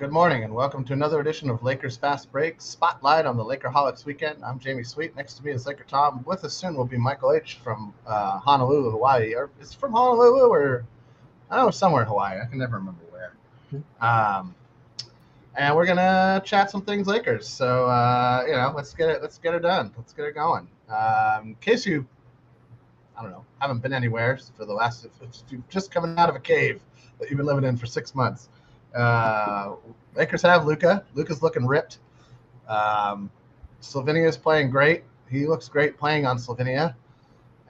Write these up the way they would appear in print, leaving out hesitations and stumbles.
Good morning, and welcome to another edition of Lakers Fast Break Spotlight on the Lakerholics weekend. I'm Jamie Sweet. Next to me is Laker Tom. With us soon will be Michael H. from Honolulu, Hawaii. Or is it from Honolulu, or I don't know, somewhere in Hawaii. I can never remember where. And we're gonna chat some things Lakers. So let's get it done. Let's get it going. In case you, I don't know, haven't been anywhere for the last, if you're just coming out of a cave that you've been living in for 6 months. Lakers have Luka. Luka's looking ripped. Slovenia's playing great. He looks great playing on Slovenia.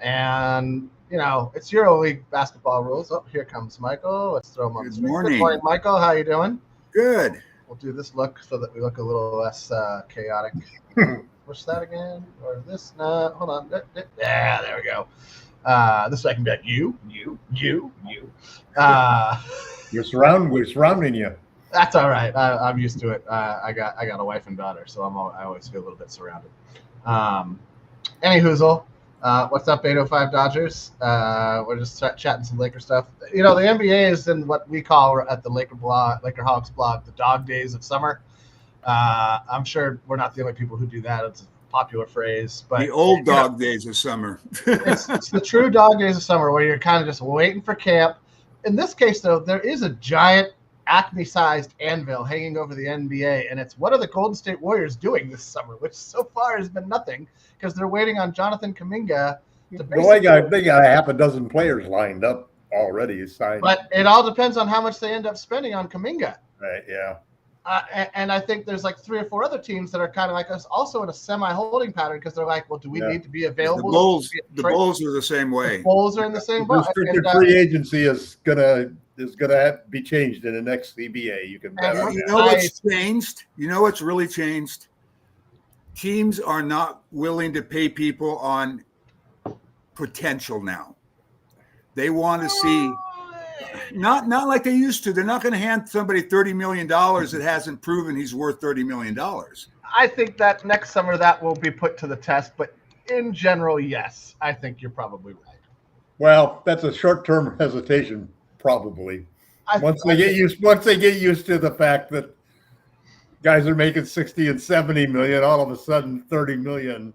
And, it's EuroLeague basketball rules. Oh, here comes Michael. Let's throw him on the screen. Good morning, Michael. How you doing? Good. We'll do this look so that we look a little less chaotic. Push that again. Or this. No, hold on. Yeah, there we go. This way I can be like, you. We're surrounding you. That's all right. I'm used to it. I got a wife and daughter, so I always feel a little bit surrounded. Any hoozle. What's up, 805 Dodgers? We're just chatting some Laker stuff. The NBA is in what we call at the Lakerholics blog, the dog days of summer. I'm sure we're not the only people who do that. It's a popular phrase, but the old dog days of summer. it's the true dog days of summer where you're kind of just waiting for camp. In this case, though, there is a giant Acme-sized anvil hanging over the NBA, and it's what are the Golden State Warriors doing this summer, which so far has been nothing because they're waiting on Jonathan Kuminga to basically. Well, they got a half a dozen players lined up already signed. But it all depends on how much they end up spending on Kuminga. Right, yeah. And I think there's like 3 or 4 other teams that are kind of like us, also in a semi-holding pattern because they're like, well, do we need to be available? The Bulls are the same way. The Bulls are in the same boat. Restricted free agency is gonna have to be changed in the next CBA. You can bet on that. You know what's changed? You know what's really changed? Teams are not willing to pay people on potential now. They want to see. Not like they used to. They're not going to hand somebody $30 million that hasn't proven he's worth $30 million. I think that next summer that will be put to the test. But in general, yes, I think you're probably right. Well, that's a short-term hesitation, probably. Once they get used to the fact that guys are making 60 and 70 million, all of a sudden 30 million.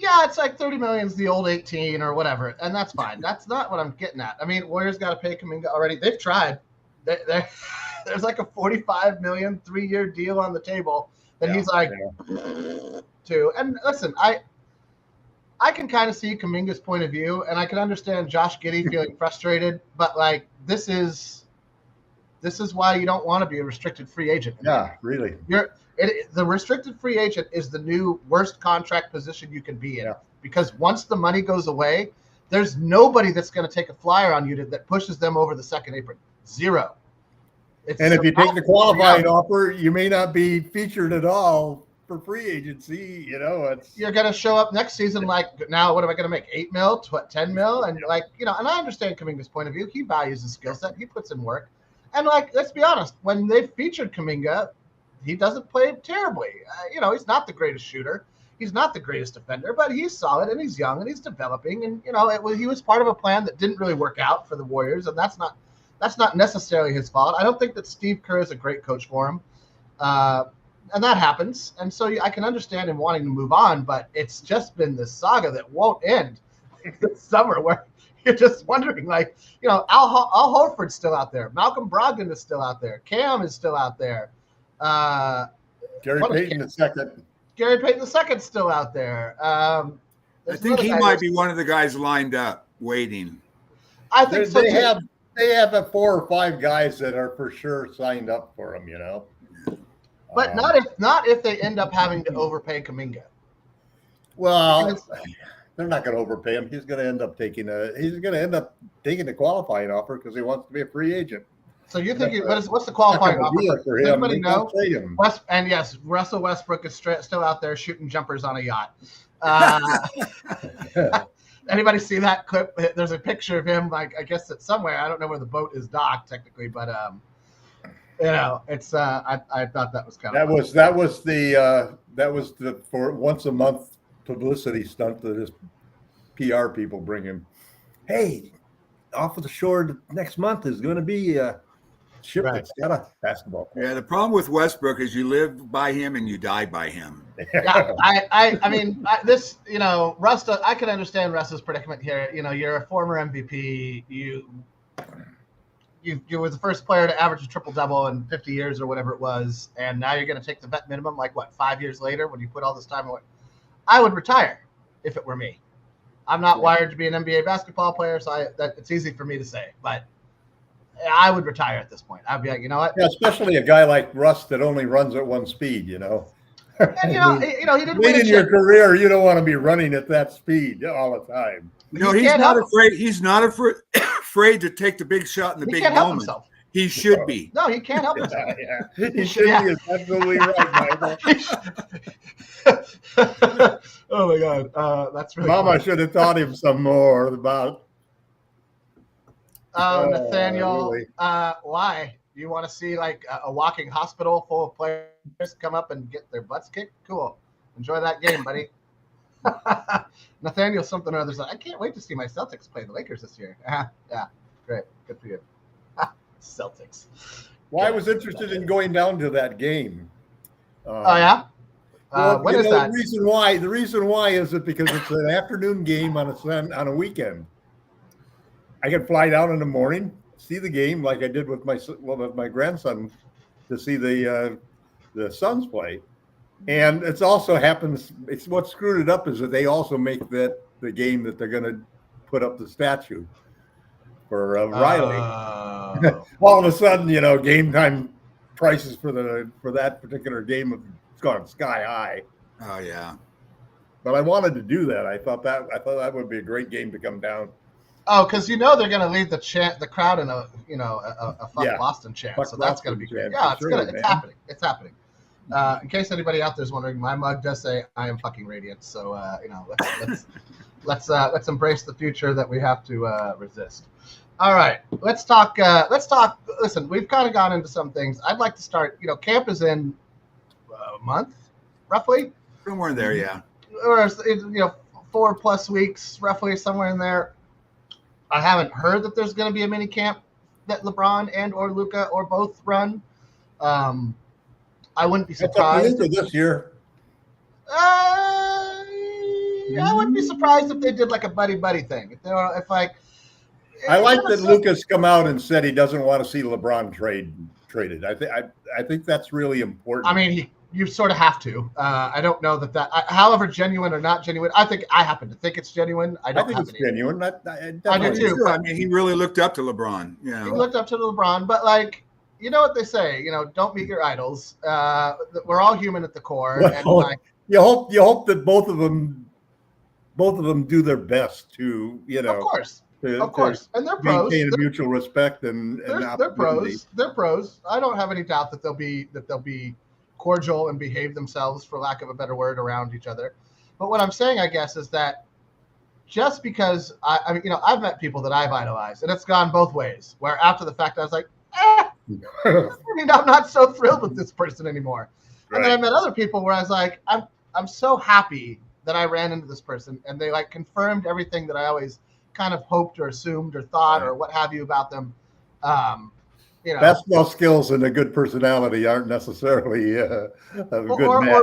Yeah, it's like 30 million is the old 18 or whatever, and that's fine. That's not what I'm getting at. I mean, Warriors got to pay Kuminga already. They've tried. There's like a 45 million 3-year deal on the table that he's like to. And listen, I can kind of see Kuminga's point of view, and I can understand Josh Giddey feeling frustrated, but like this is why you don't want to be a restricted free agent. Yeah, really. The restricted free agent is the new worst contract position you can be in because once the money goes away, there's nobody that's going to take a flyer on you that pushes them over the second apron. Zero. And if you take the qualifying offer, you may not be featured at all for free agency. You're going to show up next season like, now what am I going to make? 8 mil, 10 mil? And you're like, and I understand Kuminga's point of view. He values his skill set. He puts in work. And like, let's be honest, when they featured Kuminga, he doesn't play terribly. He's not the greatest shooter. He's not the greatest defender, but he's solid and he's young and he's developing. And, he was part of a plan that didn't really work out for the Warriors. And that's not necessarily his fault. I don't think that Steve Kerr is a great coach for him. And that happens. And so I can understand him wanting to move on, but it's just been this saga that won't end this summer where you're just wondering, like, Al Horford's still out there. Malcolm Brogdon is still out there. Cam is still out there. Gary Payton II. Gary Payton II's still out there. I think he might be one of the guys lined up waiting. I think so. They have 4 or 5 guys that are for sure signed up for him. But not if they end up having to overpay Kuminga. Well, they're not going to overpay him. He's going to end up taking the qualifying offer because he wants to be a free agent. So you think what's the qualifying offer? For him. Does anybody know? And yes, Russell Westbrook is still out there shooting jumpers on a yacht. Anybody see that clip? There's a picture of him, like I guess it's somewhere. I don't know where the boat is docked technically, but it's I thought that was kind of that was the for once a month publicity stunt that his PR people bring him. Hey, off of the shore next month is going to be ship Right. that's got a basketball court. Yeah, the problem with Westbrook is you live by him and you die by him. Yeah, I mean, this, Russ, I can understand Russ's predicament here. You're a former MVP. You were the first player to average a triple-double in 50 years or whatever it was, and now you're going to take the vet minimum, 5 years later when you put all this time away. I would retire if it were me. I'm not wired to be an NBA basketball player, so it's easy for me to say, but I would retire at this point. I'd be like, you know what? Yeah, especially a guy like Russ that only runs at one speed, And he didn't late win in your career, you don't want to be running at that speed all the time. No, he's not afraid. He's not afraid to take the big shot in the big moment. Himself. He should be. No, he can't help himself. Yeah. He should be. Is absolutely right, Michael. Oh my God, that's really. Mama funny. should have taught him some more about. Nathaniel, really. why? Do you want to see a walking hospital full of players come up and get their butts kicked? Cool. Enjoy that game, buddy. Nathaniel something or other's like, I can't wait to see my Celtics play the Lakers this year. Yeah, great. Good for you. Celtics. Well, I was interested in going down to that game. Oh, yeah? When is that? The reason why is that because it's an afternoon game on a weekend. I can fly down in the morning, see the game like I did with my grandson to see the Suns play, and it's also happens. It's what screwed it up is that they also make that the game that they're going to put up the statue for Riley. All of a sudden, game time prices for that particular game have gone sky high. Oh yeah, but I wanted to do that. I thought that would be a great game to come down. Oh, because they're going to leave the crowd in a fuck Boston chant, so that's going to be great. Yeah, it's happening. It's happening. In case anybody out there's wondering, my mug does say I am fucking radiant. So let's embrace the future that we have to resist. All right, let's talk. Listen, we've kind of gone into some things. I'd like to start. Camp is in a month, roughly. Somewhere in there, yeah. Or 4+ weeks, roughly somewhere in there. I haven't heard that there's going to be a mini camp that LeBron and or Luka or both run. I wouldn't be surprised. This year. I wouldn't be surprised if they did a buddy thing. I like that Luka's come out and said he doesn't want to see LeBron traded. I think that's really important. I mean, you sort of have to. I don't know that however genuine or not genuine. I happen to think it's genuine. I think it's genuine. I do too. I mean, he really looked up to LeBron. He looked up to LeBron, but you know what they say. Don't meet your idols. We're all human at the core. Well, and you hope that both of them do their best to Of course, and they're pros. Maintain mutual respect and they're pros. They're pros. I don't have any doubt that they'll be cordial and behave themselves, for lack of a better word, around each other. But what I'm saying, I guess, is that just because I've met people that I've idolized, and it's gone both ways. Where after the fact, I was like, I'm not so thrilled with this person anymore. Right. And then I met other people where I was like, I'm so happy that I ran into this person, and they confirmed everything that I always kind of hoped or assumed or thought or what have you about them. Basketball skills and a good personality aren't necessarily or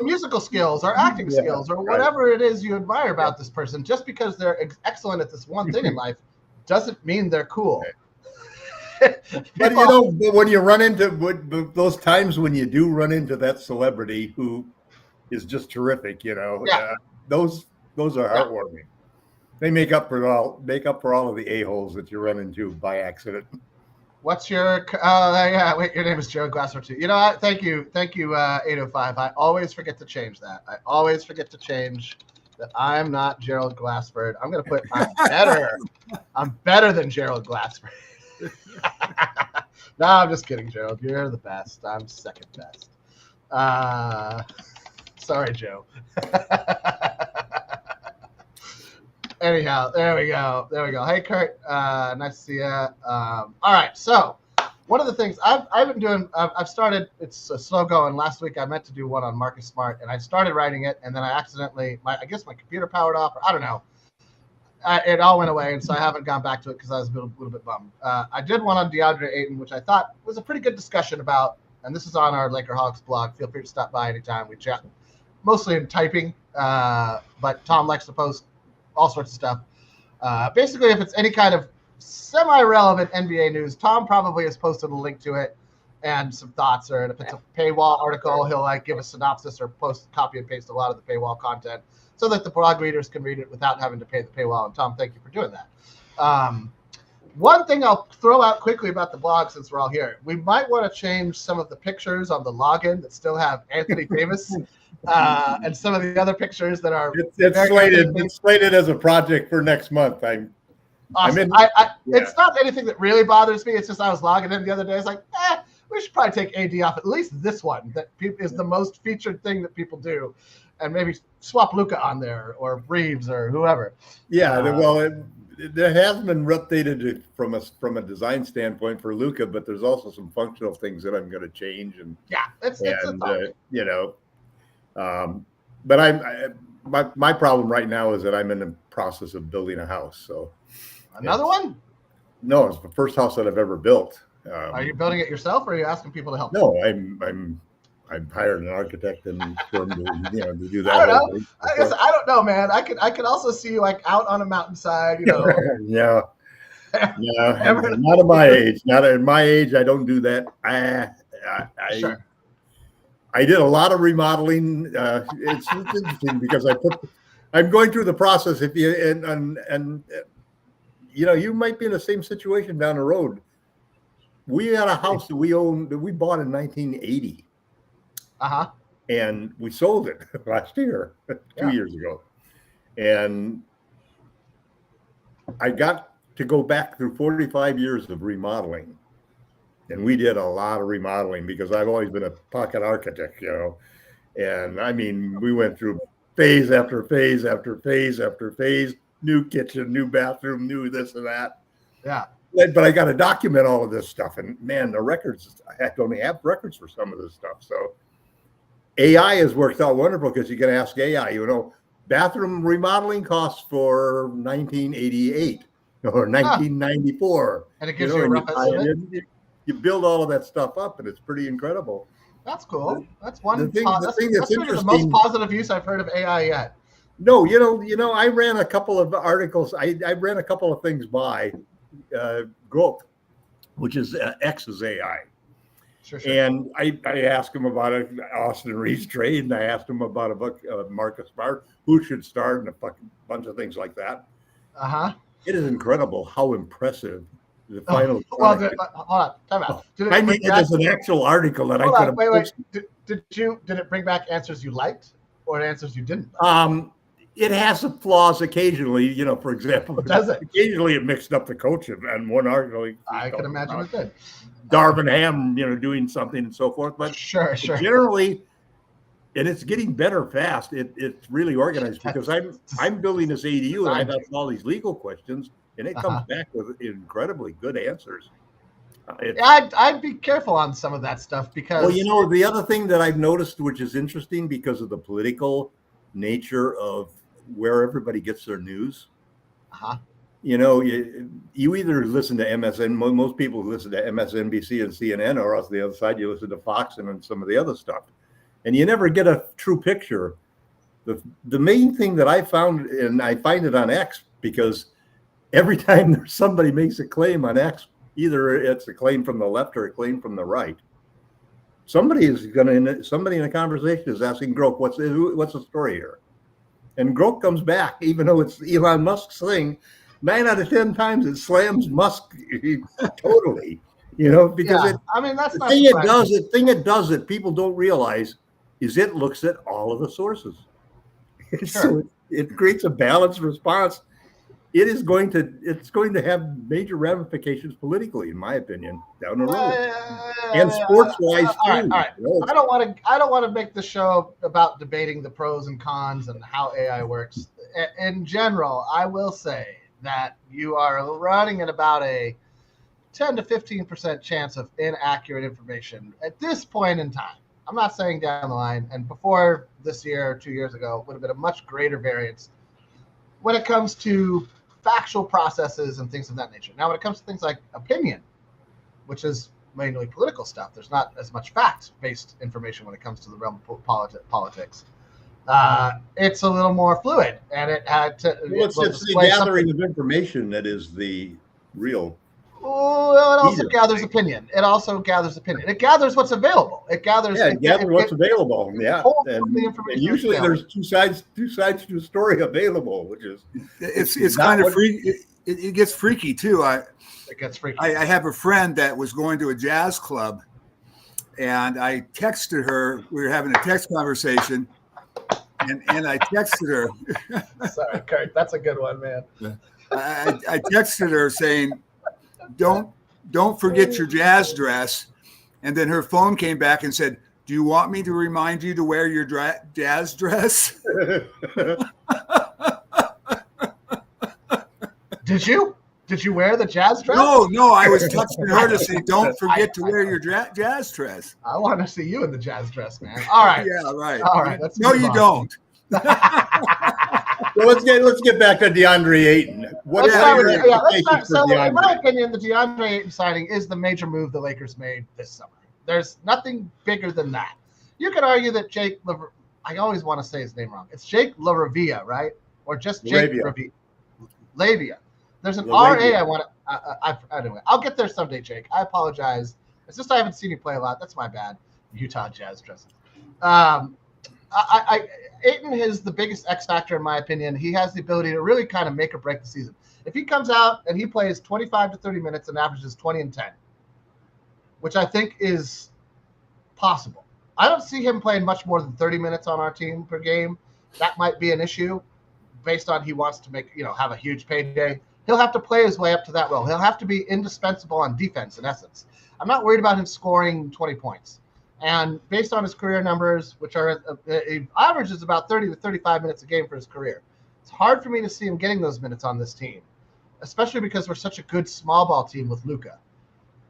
musical skills or acting skills or whatever it is you admire about this person. Just because they're excellent at this one thing in life doesn't mean they're cool. But when you run into those times when you do run into that celebrity who is just terrific, those are heartwarming. They make up for all of the a-holes that you run into by accident. What's your your name is Gerald Glassford too. Thank you 805. I always forget to change that. I always forget to change that I'm not Gerald Glassford. I'm gonna put I'm better. I'm better than Gerald Glassford. No, I'm just kidding, Gerald. You're the best. I'm second best. Sorry, Joe. Anyhow, there we go. Hey, Kurt. Nice to see you. All right. So one of the things I've been doing, I've started, it's a slow going. Last week I meant to do one on Marcus Smart, and I started writing it, and then I accidentally, I guess my computer powered off, or I don't know. it all went away, and so I haven't gone back to it because I was a little bit bummed. I did one on DeAndre Ayton, which I thought was a pretty good discussion about, and this is on our Lakerholics blog. Feel free to stop by anytime. We chat mostly in typing, but Tom likes to post all sorts of stuff. Basically, if it's any kind of semi-relevant NBA news, Tom probably has posted a link to it and some thoughts, or if it's a paywall article, he'll like give a synopsis or copy and paste a lot of the paywall content so that the blog readers can read it without having to pay the paywall. And Tom, thank you for doing that. One thing I'll throw out quickly about the blog, since we're all here, we might want to change some of the pictures on the login that still have Anthony Davis and some of the other pictures that are. It's slated as a project for next month. Awesome. Yeah. It's not anything that really bothers me. It's just I was logging in the other day. I was like, we should probably take AD off at least this one that is the most featured thing that people do, and maybe swap Luka on there or Reeves or whoever. Yeah, well, it has been updated from a design standpoint for Luka, but there's also some functional things that I'm going to change. And yeah, it's but my problem right now is that I'm in the process of building a house. So another one? No, it's the first house that I've ever built. Are you building it yourself, or are you asking people to help? No, I'm hired an architect and firm to do that. I don't know. I don't know, man. I could also see you like out on a mountainside, Yeah. Not at my age. Not at my age. I don't do that. Sure. I did a lot of remodeling. It's interesting because I'm going through the process. If you and you might be in the same situation down the road. We had a house that we bought in 1980. And we sold it last year, 2 years ago. And I got to go back through 45 years of remodeling. And we did a lot of remodeling because I've always been a pocket architect, And I mean, we went through phase after phase after phase after phase, new kitchen, new bathroom, new this and that. Yeah. But I got to document all of this stuff. And man, the records, I don't have records for some of this stuff. So AI has worked out wonderful because you can ask AI, bathroom remodeling costs for 1988 or 1994. And it gives you a rough estimate. You build all of that stuff up, and it's pretty incredible. That's cool. That's one. The thing that's interesting. The most positive use I've heard of AI yet. No, I ran a couple of articles. I ran a couple of things by Grok, which is X's AI. Sure. And I asked him about Austin Reed's trade, and I asked him about a book, Marcus Smart, who should start, and a fucking bunch of things like that. It is incredible how impressive the final. Hold on, time out. I mean, it is an actual article that I could have. Wait. Did it bring back answers you liked or answers you didn't? It has some flaws occasionally. For example, does it? Occasionally it mixed up the coach and one article. I can imagine it did. Darvin Ham, doing something and so forth. But sure. Generally, and it's getting better fast. It's really organized because I'm building this ADU and I've got all these legal questions, and it comes back with incredibly good answers. I'd be careful on some of that stuff because. Well, the other thing that I've noticed, which is interesting because of the political nature of where everybody gets their news. You either listen to MSN. Most people listen to MSNBC and CNN, or else the other side you listen to Fox and some of the other stuff, and you never get a true picture. The main thing that I found, and I find it on X, because every time somebody makes a claim on X, either it's a claim from the left or a claim from the right. Somebody in a conversation is asking Grok, what's the story here? And Grok comes back, even though it's Elon Musk's thing. 9 out of 10 times it slams Musk totally, because that's the thing it does that people don't realize is it looks at all of the sources. Sure. So it creates a balanced response. It's going to have major ramifications politically, in my opinion, down the road, and sports-wise too. All right. I don't want to make the show about debating the pros and cons and how AI works. In general, I will say that you are running at about a 10 to 15% chance of inaccurate information at this point in time. I'm not saying down the line, and before this year or 2 years ago, it would have been a much greater variance when it comes to factual processes and things of that nature. Now, when it comes to things like opinion, which is mainly political stuff, there's not as much fact-based information when it comes to the realm of politics. It's a little more fluid, and it had to. Well, it's the gathering of information that is the real. Well, it also gathers opinion. It gathers what's available. It gathers. Yeah, it gathers what's available. Yeah, and usually there's two sides to the story available, which is it's kind of freaky. It gets freaky too. It gets freaky. I have a friend that was going to a jazz club, and I texted her. We were having a text conversation, and I texted her. Sorry, Kurt, that's a good one, man. I texted her saying, "Don't forget your jazz dress," and then her phone came back and said, "Do you want me to remind you to wear your jazz dress?" Did you? Did you wear the jazz dress? No. I was texting her to say, "Don't forget to wear your jazz dress." I want to see you in the jazz dress, man. All right. Yeah, right. All right. No, you don't. Well, let's get back to DeAndre Ayton. So in my opinion, the DeAndre Ayton signing is the major move the Lakers made this summer. There's nothing bigger than that. You could argue that I always want to say his name wrong. It's Jake LaRavia, right? Or just Jake Lavia. There's an RA I want to anyway, I'll get there someday, Jake. I apologize. It's just I haven't seen you play a lot. That's my bad. Utah Jazz dresses. Ayton is the biggest X factor in my opinion. He has the ability to really kind of make or break the season. If he comes out and he plays 25 to 30 minutes and averages 20 and 10, which I think is possible. I don't see him playing much more than 30 minutes on our team per game. That might be an issue based on he wants to have a huge payday. He'll have to play his way up to that role. He'll have to be indispensable on defense, in essence. I'm not worried about him scoring 20 points. And based on his career numbers, which are he averages about 30 to 35 minutes a game for his career, it's hard for me to see him getting those minutes on this team, especially because we're such a good small ball team with Luka.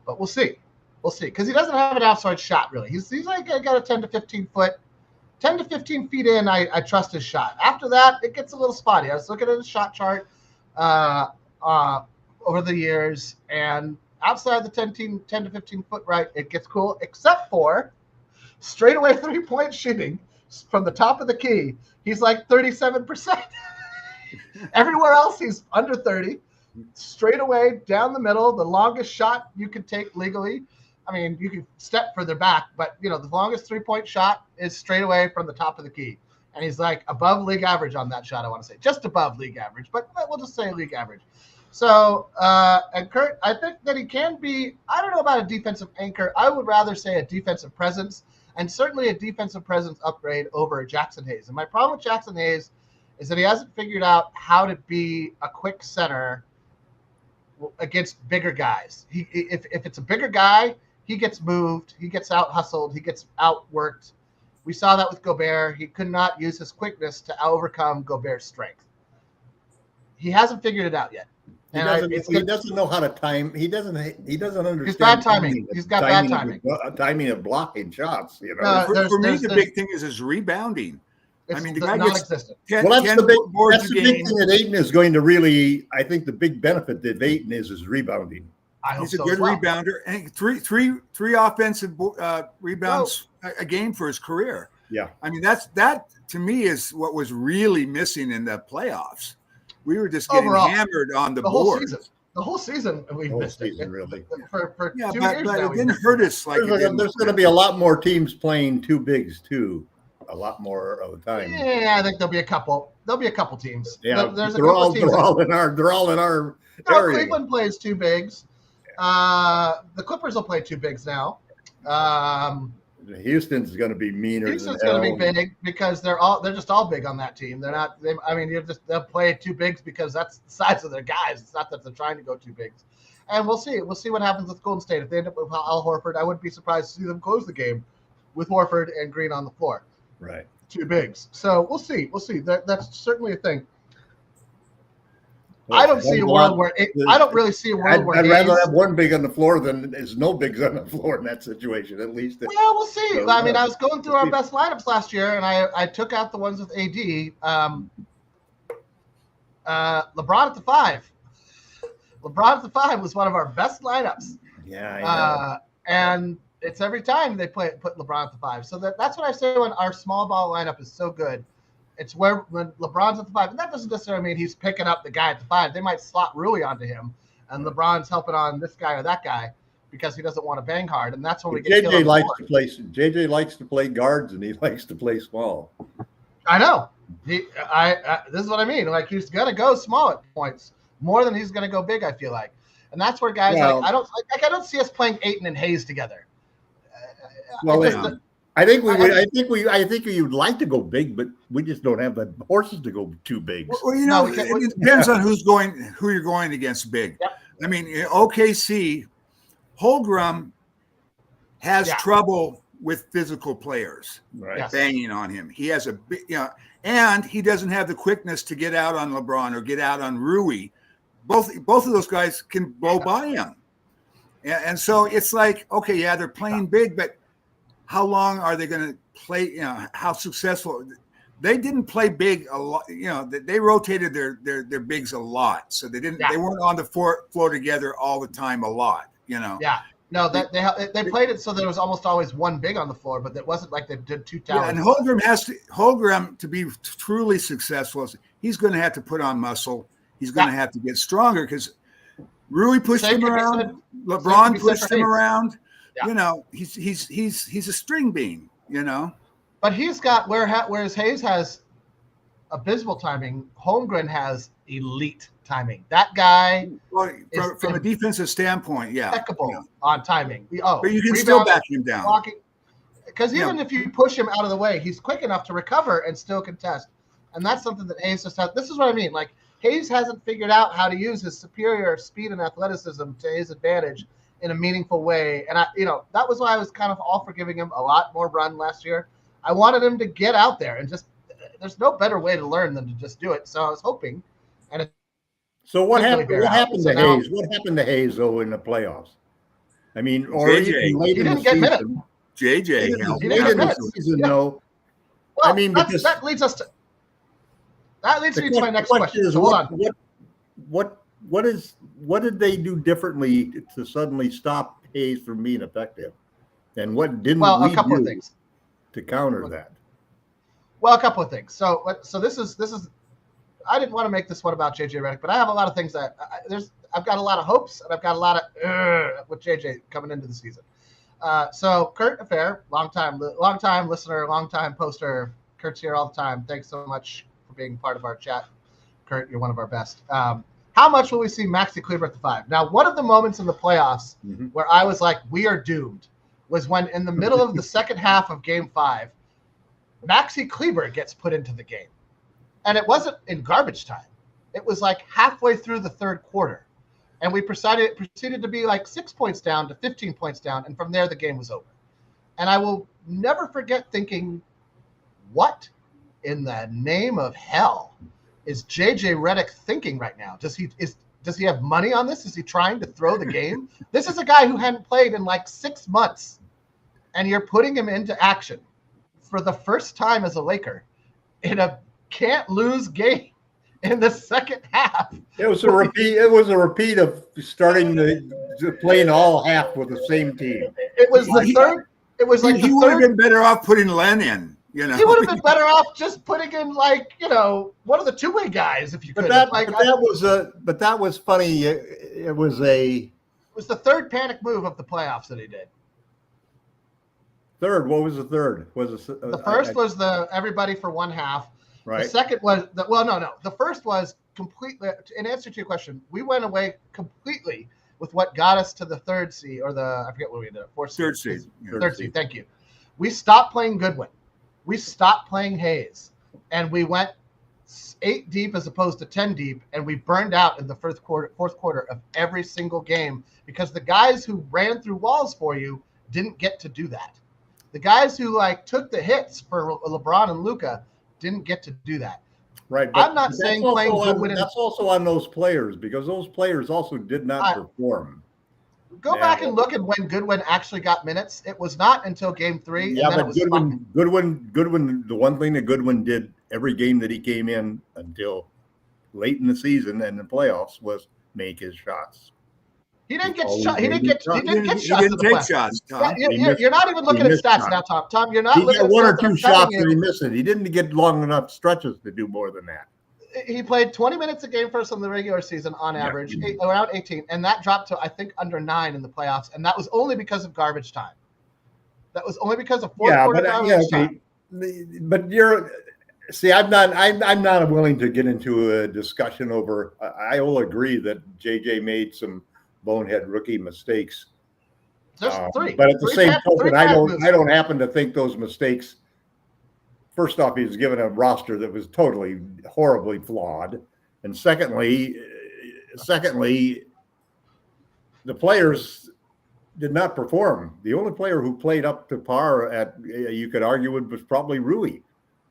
But we'll see. We'll see. Because he doesn't have an outside shot, really. He's like got a 10 to 15 feet in, I trust his shot. After that, it gets a little spotty. I was looking at his shot chart over the years, and outside the 10 to 15 foot right, it gets cool, except for straightaway 3-point shooting from the top of the key. He's like 37%. Everywhere else, he's under 30. Straight away down the middle, the longest shot you could take legally. I mean, you can step further back, but the longest 3-point shot is straight away from the top of the key. And he's like above league average on that shot, I want to say. Just above league average, but we'll just say league average. So, and Kurt, I think that he can be, I don't know about a defensive anchor. I would rather say a defensive presence, and certainly a defensive presence upgrade over Jackson Hayes. And my problem with Jackson Hayes is that he hasn't figured out how to be a quick center against bigger guys. If it's a bigger guy, he gets moved, he gets out hustled, he gets outworked. We saw that with Gobert. He could not use his quickness to overcome Gobert's strength. He hasn't figured it out yet. He doesn't know how to time. He doesn't understand. He's bad timing. He's got bad timing. Timing of blocking shots. For me, the big thing is his rebounding. I mean, the guy non-existent. Well, that's the big thing that Ayton is going to really. I think the big benefit that Ayton is rebounding. He's a good rebounder, and three offensive rebounds a game for his career. Yeah, I mean that to me is what was really missing in the playoffs. We were just getting hammered on the board. The whole season we missed it. Really. For 2 years but now, it didn't hurt us like there's going to be a lot more teams playing two bigs too. A lot more of the time. Yeah, I think there'll be a couple. There'll be a couple teams. Yeah, they're all in our area. Cleveland plays two bigs. The Clippers will play two bigs now. Houston's going to be meaner. Houston's going to be big because they're just all big on that team. They're not. They'll play two bigs because that's the size of their guys. It's not that they're trying to go two bigs. And we'll see. We'll see what happens with Golden State. If they end up with Al Horford, I wouldn't be surprised to see them close the game with Horford and Green on the floor. Right. Two bigs. So we'll see. We'll see. That's certainly a thing. Well, I don't see a world where I don't really see a world where I'd rather have one big on the floor than there's no bigs on the floor in that situation. At least. Well, we'll see. So, I mean, I was going through our best lineups last year, and I took out the ones with AD. LeBron at the 5. LeBron at the 5 was one of our best lineups. Yeah, I know. And it's every time they put LeBron at the 5. So that's what I say when our small ball lineup is so good. It's when LeBron's at the 5. And that doesn't necessarily mean he's picking up the guy at the 5. They might slot Rui onto him, and LeBron's helping on this guy or that guy because he doesn't want to bang hard. And that's when we get JJ likes to play. JJ likes to play guards, and he likes to play small. I know. This is what I mean. Like, he's gonna go small at points more than he's gonna go big, I feel like. And that's where guys I don't see us playing Ayton and Hayes together. I think we would like to go big, but we just don't have the horses to go too big. Well, it depends on who you're going against big. Yep. I mean, OKC, Holmgren has trouble with physical players banging on him. He has a big, and he doesn't have the quickness to get out on LeBron or get out on Rui. Both of those guys can blow by him. And so it's like, okay, they're playing big, but how long are they going to play? How successful? They didn't play big a lot. They rotated their bigs a lot, so they weren't on the floor together all the time a lot. Yeah. No, that they played it so there was almost always one big on the floor, but it wasn't like they did two towers. Yeah, and Holmgren to be truly successful, he's going to have to put on muscle. He's going to have to get stronger because Rui pushed him around. LeBron pushed him around. Yeah. He's a string beam. But he's got whereas Hayes has abysmal timing, Holmgren has elite timing. That guy, from a defensive standpoint, impeccable on timing. But you can still back him down. Because even if you push him out of the way, he's quick enough to recover and still contest. And that's something that Hayes just has. This is what I mean. Like, Hayes hasn't figured out how to use his superior speed and athleticism to his advantage in a meaningful way. And that was why I was kind of all for giving him a lot more run last year. I wanted him to get out there and just, there's no better way to learn than to just do it. So I was hoping. So what happened to Hayes? What happened to Hayes though in the playoffs? I mean, or even late in the season. JJ, late in the season, though. Well, I mean, because that leads me to my next question. So hold on. What did they do differently to suddenly stop Hayes from being effective? And what didn't we a couple do of things to counter that? Well, a couple of things. So this is. I didn't want to make this one about JJ Redick, but I have a lot of things that I've got a lot of hopes and I've got a lot of with JJ coming into the season. So Kurt Affair, long time listener, long time poster. Kurt's here all the time. Thanks so much for being part of our chat. Kurt, you're one of our best. How much will we see Maxi Kleber at the 5? Now, one of the moments in the playoffs where I was like, we are doomed, was when in the middle of the second half of Game 5, Maxi Kleber gets put into the game. And it wasn't in garbage time. It was like halfway through the third quarter. And we proceeded to be like 6 points down to 15 points down. And from there, the game was over. And I will never forget thinking, what in the name of hell is JJ Redick thinking right now? Does he have money on this? Is he trying to throw the game? This is a guy who hadn't played in like 6 months. And you're putting him into action for the first time as a Laker in a can't lose game in the second half. It was a repeat. It was a repeat of starting playing all half with the same team. It was the third. It was like he would have been better off putting Len in. He would have been better off just putting in one of the two-way guys if you could. But that was funny. It was the third panic move of the playoffs that he did. Third. What was the third? The first was the everybody for one half. Right. The second was no. The first was completely. In answer to your question, we went away completely with what got us to the third seed or I forget what we did. Third seed. Third seed. Thank you. We stopped playing Goodwin. We stopped playing Hayes, and we went 8 deep as opposed to 10 deep, and we burned out in the fourth quarter of every single game because the guys who ran through walls for you didn't get to do that. The guys who took the hits for LeBron and Luka didn't get to do that. Right. I'm not saying playing Goodwin. That's also on those players because those players also did not perform. Go back and look at when Goodwin actually got minutes. It was not until Game 3. Yeah, but Goodwin. The one thing that Goodwin did every game that he came in until late in the season and the playoffs was make his shots. He didn't get always shot. He made didn't his get. He didn't get He shots. didn't in the take playoffs. shots, Tom. You're not even looking at missed stats shots. now, Tom. Tom, you're not He looking got at one or stats. I'm two telling shots you. and he missed it. He didn't get long enough stretches to do more than that. He played 20 minutes a game for us in the regular season on average, around 18, and that dropped to I think under 9 in the playoffs, and that was only because of garbage time. That was only because of fourth quarter garbage time. But you're. See, I'm not willing to get into a discussion over. I will agree that JJ made some bonehead rookie mistakes. There's three. But at the same token, I moves. don't happen to think those mistakes. First off, he was given a roster that was totally horribly flawed, and secondly, the players did not perform. The only player who played up to par at you could argue was probably Rui.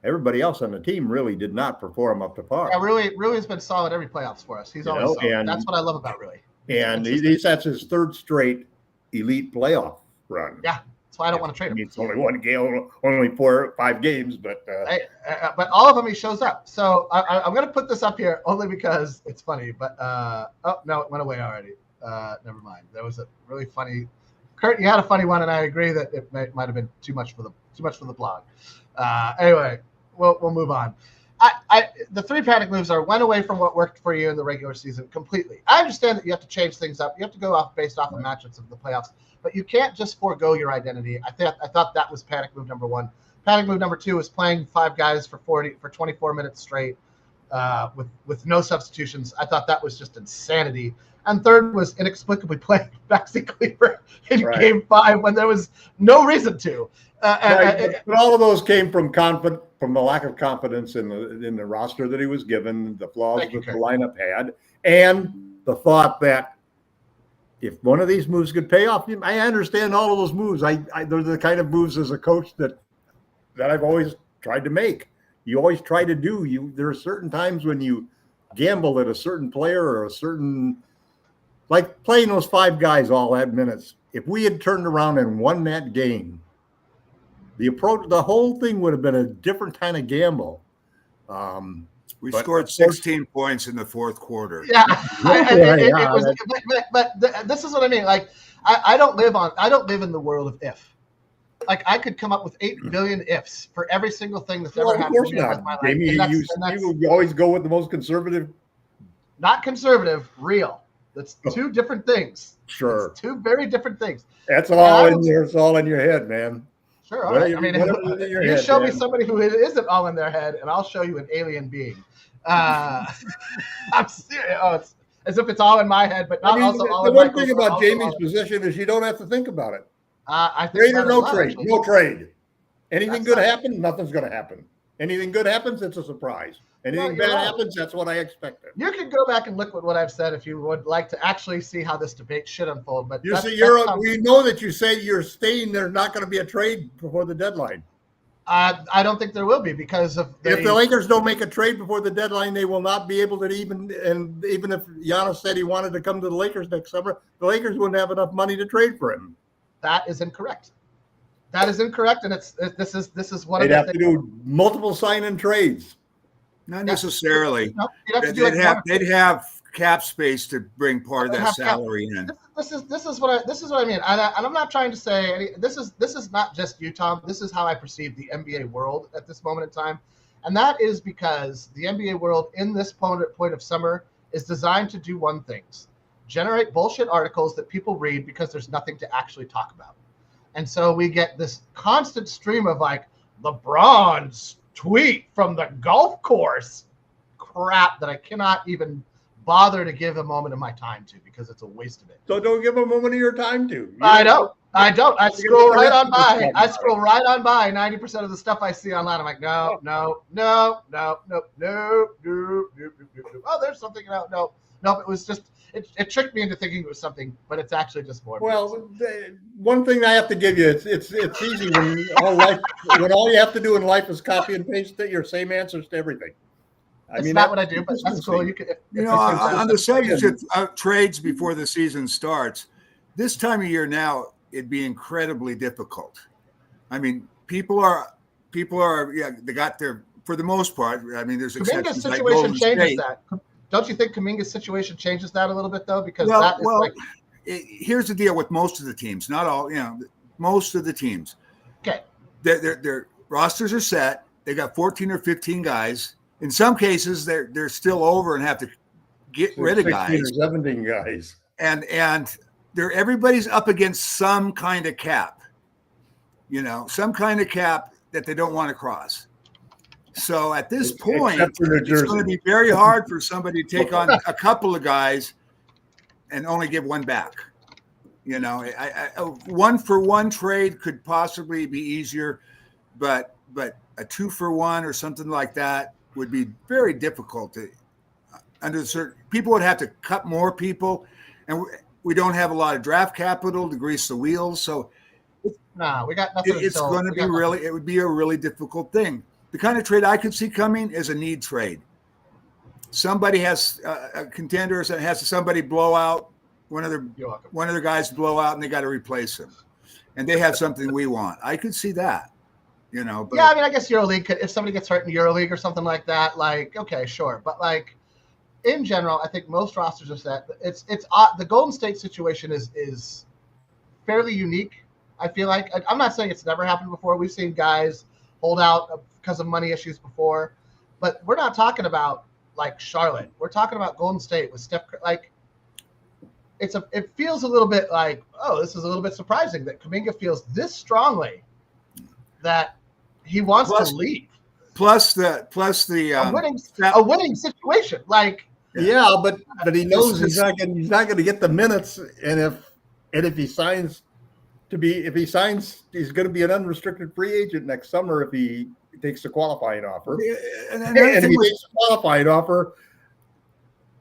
Everybody else on the team really did not perform up to par. Yeah, Rui's been solid every playoffs for us. He's always solid. That's what I love about Rui. And that's his third straight elite playoff run. Yeah, that's why I don't want to trade him. It's only one game, only 4 or 5 games, but but all of them he shows up. So I'm going to put this up here only because it's funny. But oh no, it went away already. Never mind. There was a really funny. Kurt, you had a funny one, and I agree that it might have been too much for the blog. Anyway. We'll move on. The 3 panic moves went away from what worked for you in the regular season completely. I understand that you have to change things up. You have to go based off of matchups of the playoffs, but you can't just forego your identity. I thought that was panic move number 1. Panic move number 2 was playing 5 guys for 24 minutes straight with no substitutions. I thought that was just insanity. And third was inexplicably playing Maxi Kleber in Game 5 when there was no reason to. But all of those came from the lack of confidence in the roster that he was given, the flaws that the lineup had, and the thought that if one of these moves could pay off, I understand all of those moves. They're the kind of moves as a coach that I've always tried to make. You always try to do. There are certain times when you gamble at a certain player or a certain, like playing those 5 guys all that minutes. If we had turned around and won that game, the whole thing would have been a different kind of gamble. We scored 16 points in the fourth quarter. Yeah, but this is what I mean. Like, I don't live in the world of if. Like, I could come up with 8 billion ifs for every single thing that's ever happened to me in my life. Jamie, you always go with the most conservative. Not conservative, real. That's 2 different things. Sure, it's 2 very different things. That's all in there. It's all in your head, man. Sure. All right. I mean, you show me somebody who isn't all in their head, and I'll show you an alien being. I'm serious. Oh, it's as if it's all in my head, but not also all in my head. The one thing about Jamie's position is you don't have to think about it. I think trade or no trade. Actually. No trade. Anything good happen? Nothing's going to happen. Anything good happens, it's a surprise. Anything bad happens, that's what I expected. You can go back and look at what I've said if you would like to actually see how this debate should unfold. But we know that you say you're staying there's not going to be a trade before the deadline. I don't think there will be because of if the Lakers don't make a trade before the deadline, they will not be able to even if Giannis said he wanted to come to the Lakers next summer, the Lakers wouldn't have enough money to trade for him. That is incorrect. That is incorrect, and this is one they'd of the have to do multiple sign-in trades. Not necessarily. No, they'd have cap space to bring part of that salary in. This is what I mean. And I'm not trying to say this is not just you, Tom. This is how I perceive the NBA world at this moment in time, and that is because the NBA world in this point of summer is designed to do one thing: generate bullshit articles that people read because there's nothing to actually talk about. And so we get this constant stream of like LeBron's tweet from the golf course crap that I cannot even bother to give a moment of my time to because it's a waste of it. So don't give a moment of your time to. I don't. I scroll right on by. I scroll right on by 90% of the stuff I see online. I'm like, no. Oh, there's something out. No, it was just it tricked me into thinking it was something, but it's actually just more. Well, one thing I have to give you, it's easy when all you have to do in life is copy and paste your same answers to everything. It's not what I do, but that's cool. On the subject of trades before the season starts, this time of year now, it'd be incredibly difficult. I mean, people are, they got their, for the most part. I mean, there's exceptions. Kuminga's situation changes that. don't you think Kuminga's situation changes that a little bit though? Because here's the deal with most of the teams, not all, most of the teams. Okay. Their rosters are set. They got 14 or 15 guys. In some cases, they're still over and have to get rid of guys. 16 or 17 guys. And everybody's up against some kind of cap. Some kind of cap that they don't want to cross. So at this point, it's going to be very hard for somebody to take on a couple of guys and only give one back. A 1-for-1 trade could possibly be easier, but a 2-for-1 or something like that would be very difficult to under certain people would have to cut more people, and we don't have a lot of draft capital to grease the wheels. So we got nothing. It's going to be it would be a really difficult thing. The kind of trade I could see coming is a need trade. Somebody has a contender that has somebody blow out one of their guys blow out and they got to replace him, and they have something we want. I could see that. But, yeah, I mean, I guess EuroLeague if somebody gets hurt in EuroLeague or something like that, like, okay, sure. But like in general, I think most rosters are set. It's the Golden State situation is fairly unique. I feel like I'm not saying it's never happened before. We've seen guys hold out because of money issues before, but we're not talking about like Charlotte. We're talking about Golden State with Steph. Like it feels a little bit like, oh, this is a little bit surprising that Kuminga feels this strongly that he wants to leave. Plus the a winning situation. Like but he knows he's not going to get the minutes, and if he signs, he's going to be an unrestricted free agent next summer if he takes the qualifying offer. And if he takes the qualifying offer,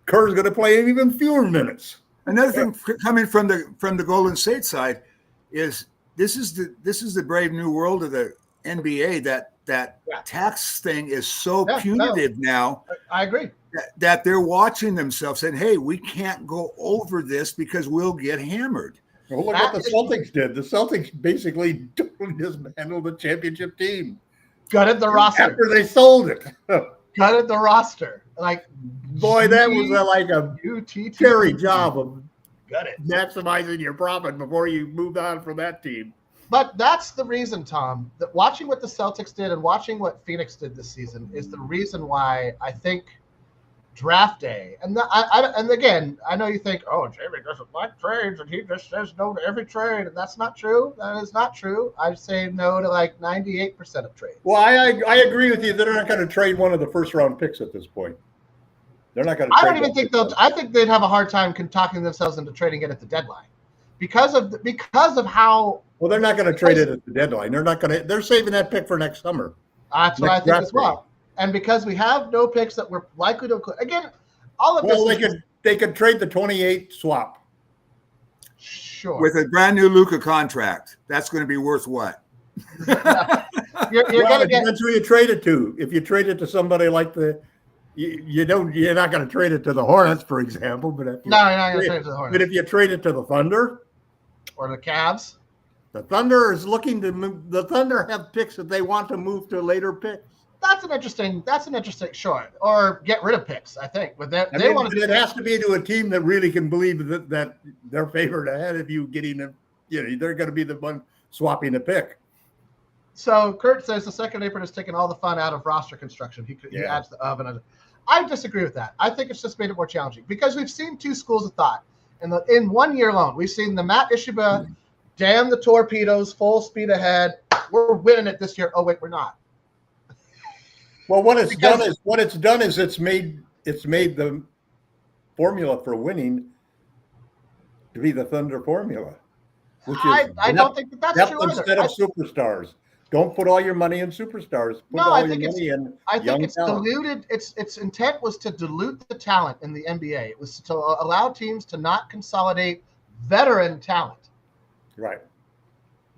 Kerr's going to play even fewer minutes. Another thing coming from the Golden State side is this is the brave new world of the NBA that tax thing is so punitive now. I agree. That they're watching themselves saying, hey, we can't go over this because we'll get hammered. Well, look what the Celtics did. The Celtics basically dismantled the championship team. Gutted the roster. After they sold it. Gutted the roster. Like, boy, that was like a scary job of maximizing your profit before you moved on from that team. But that's the reason, Tom, that watching what the Celtics did and watching what Phoenix did this season is the reason why I think draft day, and again, I know you think, oh, Jamie doesn't like trades and he just says no to every trade, and that's not true. That is not true. I say no to like 98% of trades. Well, I agree with you. They're not going to trade one of the first round picks at this point. They're not going to. I don't even think they'll. I think they'd have a hard time talking themselves into trading it at the deadline because of how. Well, they're not going to trade it at the deadline. They're not going to. They're saving that pick for next summer. That's what I think as well. And because we have no picks that we're likely to include, again, all of this. Well, they could trade the 28 swap. Sure. With a brand new Luka contract, that's going to be worth what? You're going to get. That's who you trade it to. If you trade it to somebody like you're not going to trade it to the Hornets, for example. But you're not going to trade it to the Hornets. But if you trade it to the Thunder or the Cavs, the Thunder is looking to move. The Thunder have picks that they want to move to later picks. That's an interesting. Sure, or get rid of picks. I think, but they want to. It has to be to a team that really can believe that they're favored ahead of you getting them. They're going to be the one swapping the pick. So Kurt says the second apron has taken all the fun out of roster construction. He adds the oven. I disagree with that. I think it's just made it more challenging because we've seen two schools of thought. In 1 year alone, we've seen the Matt Ishiba, damn the torpedoes, full speed ahead. We're winning it this year. Oh wait, we're not. Well, what it's done is it's made the formula for winning to be the Thunder formula, which is I don't think that's true instead of superstars. Don't put all your money in superstars. I think it's diluted. Its intent was to dilute the talent in the NBA. It was to allow teams to not consolidate veteran talent. Right.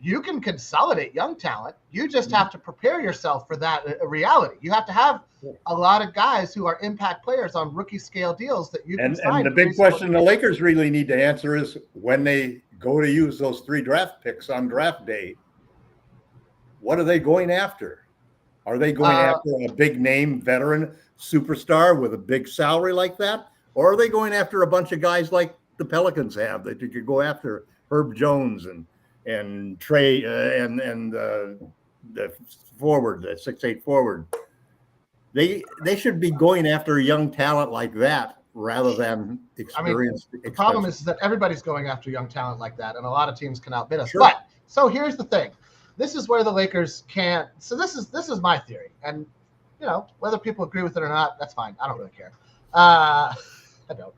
You can consolidate young talent. You just have to prepare yourself for that reality. You have to have a lot of guys who are impact players on rookie scale deals that you can sign. And the big question the Lakers really need to answer is when they go to use those 3 draft picks on draft day, what are they going after? Are they going after a big name veteran superstar with a big salary like that? Or are they going after a bunch of guys like the Pelicans have that you could go after Herb Jones and Trey and the forward, the 6'8" forward? They should be going after young talent like that rather than experienced. The problem is that everybody's going after young talent like that, and a lot of teams can outbid us. Sure. But so here's the thing: this is where the Lakers can't. So this is my theory, and whether people agree with it or not, that's fine. I don't really care. I don't.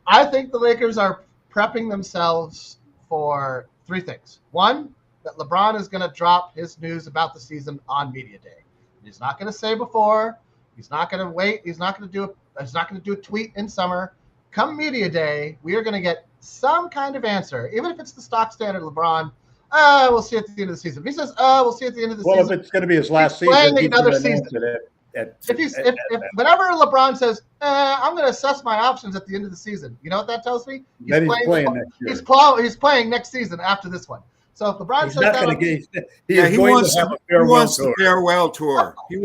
I think the Lakers are prepping themselves for three things. One, that LeBron is going to drop his news about the season on media day. He's not going to say before. He's not going to wait. He's not going to do a tweet in summer. Come media day, we are going to get some kind of answer, even if it's the stock standard LeBron. We'll see at the end of the season. If he says, we'll see at the end of the season. Well, if it's going to be his last season, playing another season. If whenever LeBron says, I'm going to assess my options at the end of the season, you know what that tells me? He's playing next year. He's playing next season after this one. So if LeBron says that, he wants the farewell tour. He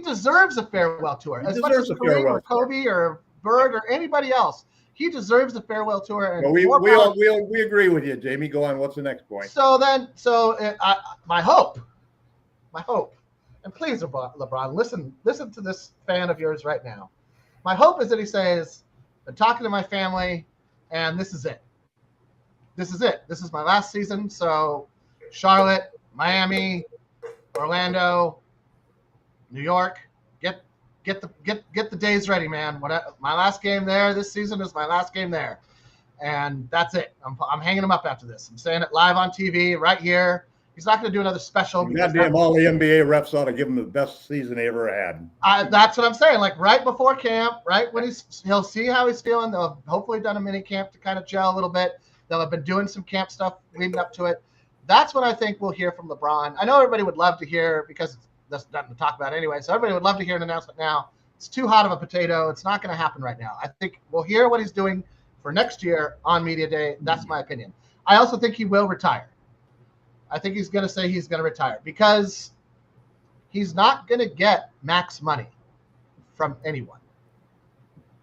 deserves a farewell tour. As much as Kareem or Kobe or Bird or anybody else, he deserves a farewell tour. And we agree with you, Jamie. Go on. What's the next point? My hope, and please, LeBron, listen to this fan of yours right now. My hope is that he says, "Been talking to my family, and this is it. This is it. This is my last season. So, Charlotte, Miami, Orlando, New York, get the days ready, man. My last game there this season is my last game there, and that's it. I'm hanging him up after this. I'm saying it live on TV right here. He's not going to do another special. Goddamn, all the NBA refs ought to give him the best season he ever had. That's what I'm saying. Like right before camp, right when he'll see how he's feeling. They'll have hopefully done a mini camp to kind of gel a little bit. They'll have been doing some camp stuff leading up to it. That's what I think we'll hear from LeBron. I know everybody would love to hear because there's nothing to talk about anyway. So everybody would love to hear an announcement now. It's too hot of a potato. It's not going to happen right now. I think we'll hear what he's doing for next year on media day. That's my opinion. I also think he will retire. I think he's going to say he's going to retire because he's not going to get max money from anyone.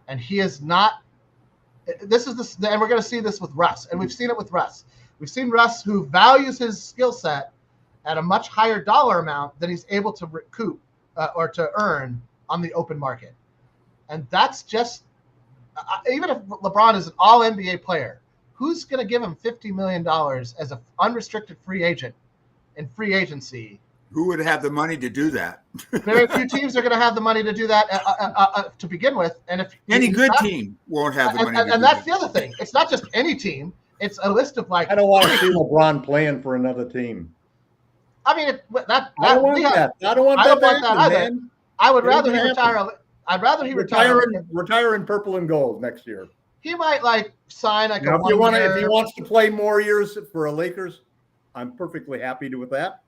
And he is not. And we're going to see this with Russ, and we've seen it with Russ. We've seen Russ who values his skill set at a much higher dollar amount than he's able to recoup or to earn on the open market. And that's just, even if LeBron is an all NBA player, who's going to give him $50 million as an unrestricted free agent in free agency? Who would have the money to do that? Very few teams are going to have the money to do that to begin with. And if any good team won't have the money. And that's the other thing. It's not just any team. It's a list of like. I don't want to see LeBron playing for another team. I mean, I don't want that. I don't want that either. Man. I would rather he retire. I'd rather he retire in purple and gold next year. He might sign if he wants to play more years for a Lakers, I'm perfectly happy with that.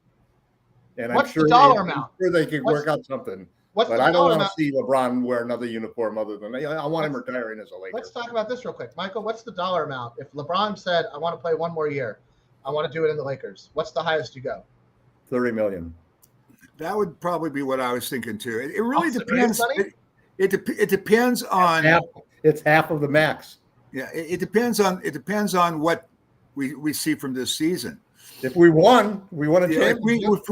And what's the dollar amount? I'm sure they could work out something. But I don't want to see LeBron wear another uniform other than I want him retiring as a Laker. Let's talk about this real quick. Michael, what's the dollar amount? If LeBron said, I want to play one more year, I want to do it in the Lakers, what's the highest you go? $30 million. That would probably be what I was thinking too. It really depends. It depends on. It's half of the max. Yeah, it depends on what we see from this season. If we won a championship.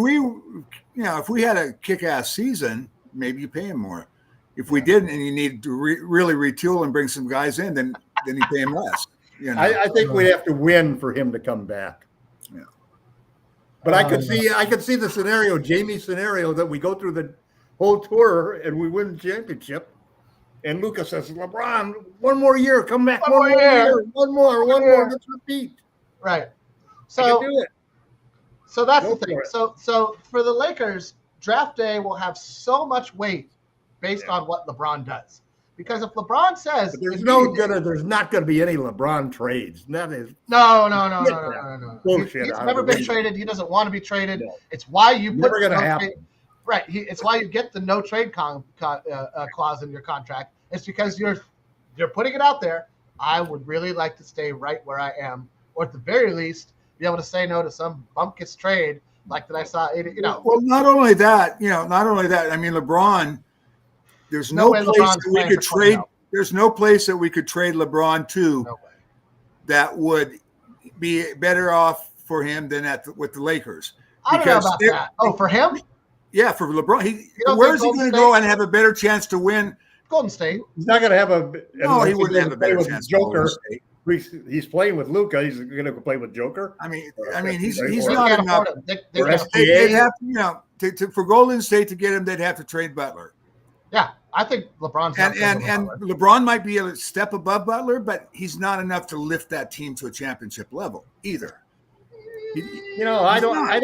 If we had a kick-ass season, maybe you pay him more. If we didn't, and you need to really retool and bring some guys in, then you pay him less. I think we'd have to win for him to come back. Yeah. But I could see the scenario, Jamie's scenario, that we go through the whole tour and we win the championship. And Luka says, LeBron, one more year, come back. One more year. One more. Let's repeat. Right. So do it. So that's the thing. So for the Lakers, draft day will have so much weight based on what LeBron does. Because if LeBron says there's not going to be any LeBron trades. That is no. Bullshit. He's never been traded. He doesn't want to be traded. No. It's why you put never going to happen. Right. It's why you get the no trade clause in your contract. It's because you're putting it out there. I would really like to stay right where I am, or at the very least, be able to say no to some bumpkiss trade like that I saw. Well, not only that. I mean, LeBron. There's No no way place LeBron's that we playing could for 20 trade. mil. There's no place that we could trade LeBron to No way. that would be better off for him than with the Lakers. I don't know about that. Oh, for him? Yeah, for LeBron. don't Where think is he Golden going to State- go and have a better chance to win? Golden State. He's not going to have a. No, he unless wouldn't goes have to a play better with chance. Joker. State. He's playing with Luka. He's going to play with Joker. I mean, Right. he's They not can't enough. afford him. They Or can't SGA. afford him. They'd have for Golden State to get him, they'd have to trade Butler. Yeah, I think LeBron's not And trading Butler. LeBron might be a step above Butler, but he's not enough to lift that team to a championship level either. I don't want to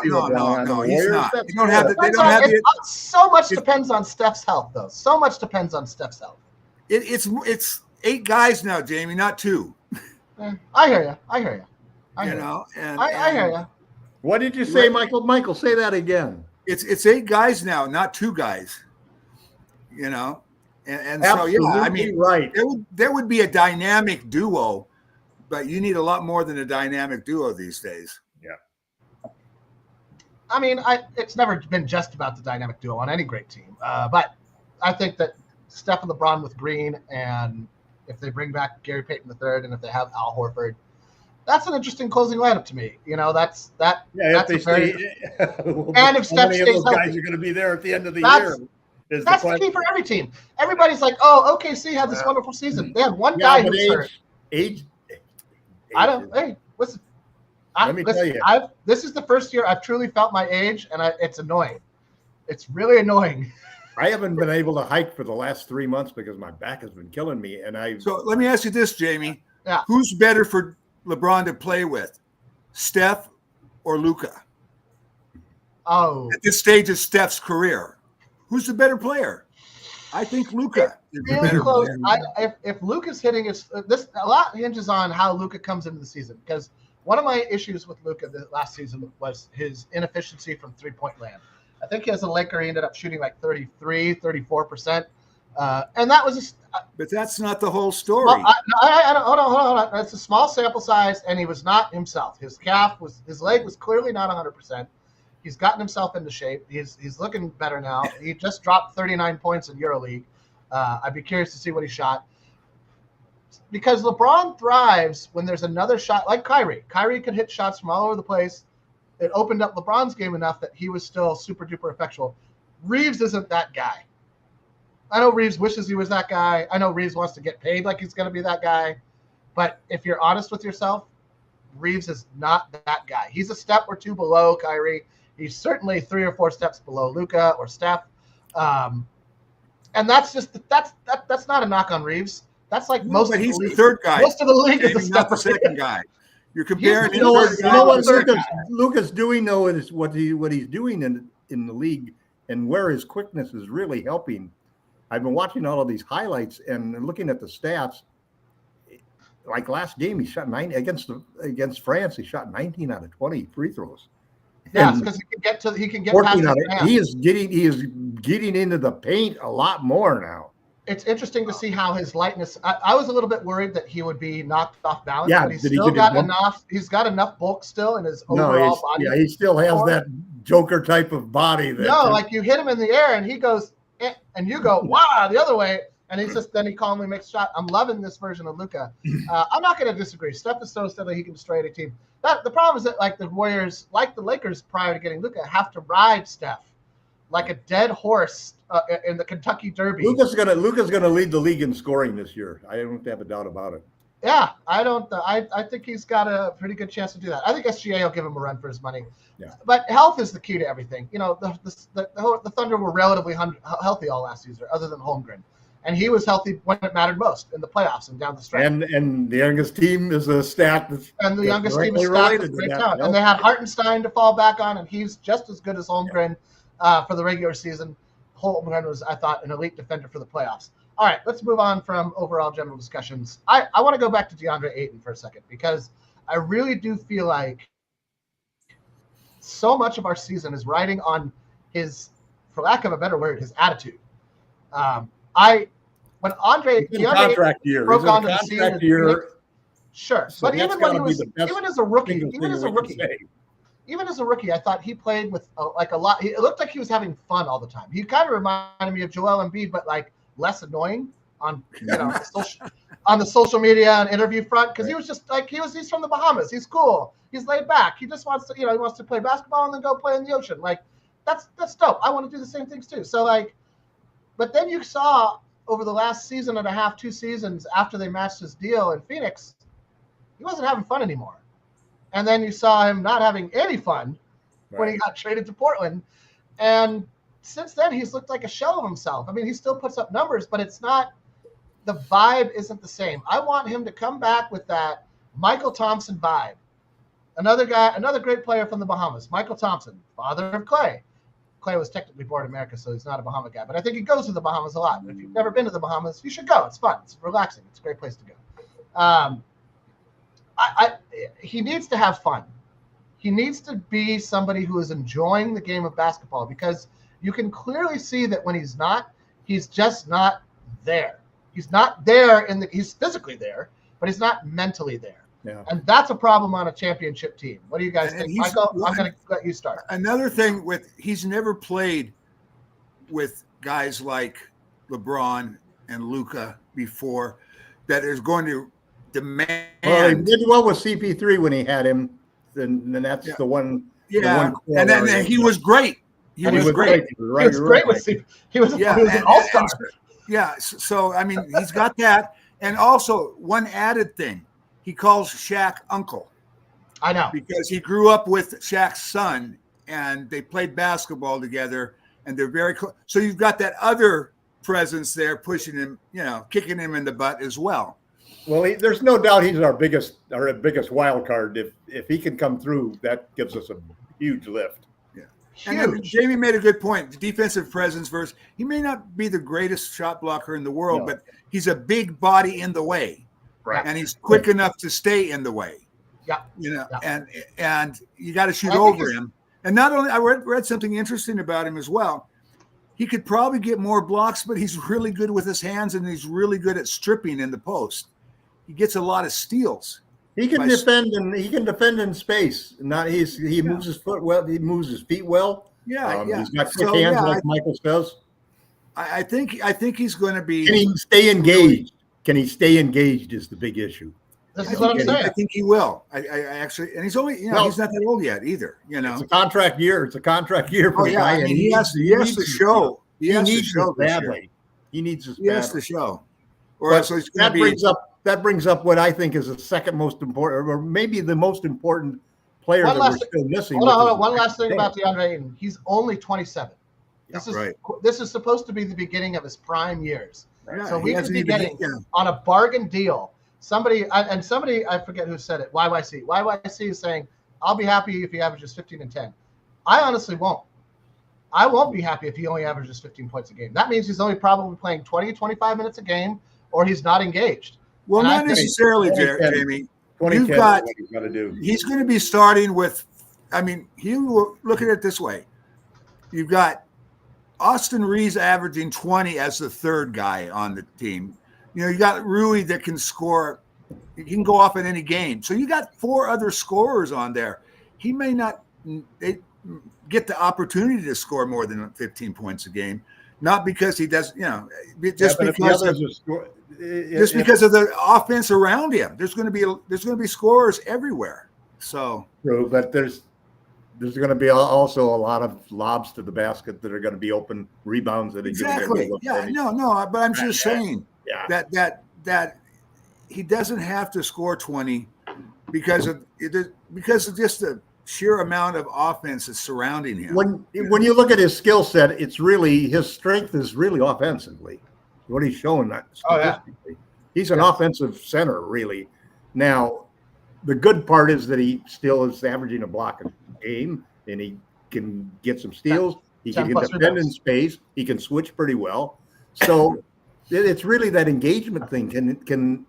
see LeBron on the he's Warriors. not. That's You don't have good. the, they don't have the. So much depends on Steph's health, though. So much depends on Steph's health. It's 8 guys now, Jamie, not 2. I hear you. I hear you. I hear you. What did you say, Michael? Michael, say that again. It's 8 guys now, not 2 guys. And so I mean, right. There would be a dynamic duo, but you need a lot more than a dynamic duo these days. Yeah. I mean, it's never been just about the dynamic duo on any great team. But I think that Steph and LeBron with Green, and if they bring back Gary Payton III, and if they have Al Horford, that's an interesting closing lineup to me. That's that. Yeah, that's if they very, stay, and if Steph stays those guys healthy, are going to be there at the end of the That's- year. that's the key for every team. Everybody's like, "Oh, OKC had this wonderful season. They had one guy who was hurt." Age. I don't. Hey, listen. Let me tell you. This is the first year I've truly felt my age, and it's annoying. It's really annoying. I haven't been able to hike for the last 3 months because my back has been killing me, and So let me ask you this, Jamie. Yeah. Who's better for LeBron to play with, Steph or Luka? Oh, At this stage of Steph's career, who's the better player? I think Luka is the really better close. player. If Luka's hitting a lot hinges on how Luka comes into the season, because one of my issues with Luka the last season was his inefficiency from 3-point land. I think as a Laker, he ended up shooting like 34%. And that was But that's not the whole story. well, hold on. It's a small sample size, and he was not himself. His leg was clearly not 100%. He's gotten himself into shape. He's looking better now. He just dropped 39 points in EuroLeague. I'd be curious to see what he shot. Because LeBron thrives when there's another shot, like Kyrie. Kyrie could hit shots from all over the place. It opened up LeBron's game enough that he was still super duper effectual. Reeves isn't that guy. I know Reeves wishes he was that guy. I know Reeves wants to get paid like he's going to be that guy. But if you're honest with yourself, Reeves is not that guy. He's a step or two below Kyrie. He's certainly 3 or 4 steps below Luka or Steph. And that's not a knock on Reeves. That's like most of the he's league. the third guy. Most of the league is a Jamie, step not the second guy. You're comparing You him know to the what- third what guy. Luka- Luka's doing though is what he's doing in the league, and where his quickness is really helping. I've been watching all of these highlights and looking at the stats. Like last game, he shot 9 against France. He shot 19 out of 20 free throws. Yeah, And because he can get 14 past out his of, man. he is getting into the paint a lot more now. It's interesting to see how his lightness. I was a little bit worried that he would be knocked off balance, Yeah, but he's did he still get got his enough. He's got enough bulk still in his No, overall body. he still has that Joker type of body. Like you hit him in the air and he goes, and you go, wow, the other way. And then he calmly makes a shot. I'm loving this version of Luka. I'm not going to disagree. Steph is so steady he can destroy any team. The problem is that like the Warriors, like the Lakers prior to getting Luka, have to ride Steph like a dead horse in the Kentucky Derby. Luka's gonna lead the league in scoring this year. I don't have a doubt about it. Yeah, I don't. I think he's got a pretty good chance to do that. I think SGA will give him a run for his money. Yeah. But health is the key to everything. The Thunder were relatively healthy all last season, other than Holmgren, and he was healthy when it mattered most in the playoffs and down the stretch. And the youngest team is a stat that's And the youngest team is stacked with great talent. And they had Hartenstein to fall back on, and he's just as good as Holmgren for the regular season. Holmgren was, I thought, an elite defender for the playoffs. All right, let's move on from overall general discussions. I want to go back to DeAndre Ayton for a second, because I really do feel like so much of our season is riding on his, for lack of a better word, his attitude. When DeAndre contract year, broke he's in a onto the scene contract in year. Phoenix, sure, So but that's even when gotta he be was, the best even as a rookie, single thing we can say. even as a rookie, I thought he played with like a lot. It looked like he was having fun all the time. He kind of reminded me of Joel Embiid, but like less annoying on on the social media and interview front, because he was just like he's from the Bahamas. He's cool. He's laid back. He just wants to he wants to play basketball and then go play in the ocean. Like that's dope. I want to do the same things too. So like, but then you saw over the last season and a half, 2 seasons after they matched his deal in Phoenix, he wasn't having fun anymore. And then you saw him not having any fun when he got traded to Portland. And since then, he's looked like a shell of himself. I mean, he still puts up numbers, but it's not – the vibe isn't the same. I want him to come back with that Michael Thompson vibe. Another guy, another great player from the Bahamas, Michael Thompson, father of Clay. Clay was technically born in America, so he's not a Bahama guy. But I think he goes to the Bahamas a lot. And if you've never been to the Bahamas, you should go. It's fun. It's relaxing. It's a great place to go. He needs to have fun. He needs to be somebody who is enjoying the game of basketball, because you can clearly see that when he's not, he's just not there. He's not there he's physically there, but he's not mentally there. Yeah. And that's a problem on a championship team. What do you guys think? Michael, I'm going to let you start. Another thing he's never played with guys like LeBron and Luka before that is going to demand. Well, he did well with CP3 when he had him. Then that's the one. Yeah, and then he was great. He was great. He was great with CP. He was an all-star. Yeah, so I mean, he's got that, and also one added thing, he calls Shaq uncle. I know, because he grew up with Shaq's son, and they played basketball together, and they're very close. So you've got that other presence there pushing him, kicking him in the butt as well. Well, there's no doubt he's our biggest wild card. If he can come through, that gives us a huge lift. Yeah, huge. And Jamie made a good point. The defensive presence versus he may not be the greatest shot blocker in the world, but he's a big body in the way, right? And he's quick enough to stay in the way. Yeah, and you got to shoot over him. And not only I read something interesting about him as well. He could probably get more blocks, but he's really good with his hands, and he's really good at stripping in the post. He gets a lot of steals. He can defend in space. He moves his foot well. He moves his feet well. Yeah. He's got quick hands, like Michael says. I think he's going to be. Can he stay engaged? Can he stay engaged? Is the big issue. This is what I'm saying. I think he will. I actually, and he's only, he's not that old yet either. It's a contract year. It's a contract year for the guy. I mean, he has to show. He has to show badly. He needs to. He has to show. Or so he's going to be. That brings up what I think is the second most important, or maybe the most important player that we're still missing. Hold on. One last thing about DeAndre Ayton. He's only 27. Right. This is supposed to be the beginning of his prime years. Right. So we could be getting on a bargain deal. Somebody, I forget who said it. YYC is saying, "I'll be happy if he averages 15 and 10." I honestly won't. I won't be happy if he only averages 15 points a game. That means he's only probably playing 20, 25 minutes a game, or he's not engaged. Well, not necessarily, Jamie. You've got. He's going to be starting with. I mean, look at it this way. You've got Austin Reeves averaging 20 as the third guy on the team. You got Rui that can score. He can go off in any game. So you got 4 other scorers on there. He may not get the opportunity to score more than 15 points a game, not because he does. Just because of the offense around him. There's going to be scorers everywhere. So true, but there's going to be also a lot of lobs to the basket that are going to be open, rebounds that exactly. No, but I'm just saying that he doesn't have to score 20 because of just the sheer amount of offense that's surrounding him. When you look at his skill set, it's really his strength is really offensively. What he's showing that statistically. He's an offensive center, really. Now, the good part is that he still is averaging a block a game, and he can get some steals. He can defend in space. He can switch pretty well. So it's really that engagement thing. Can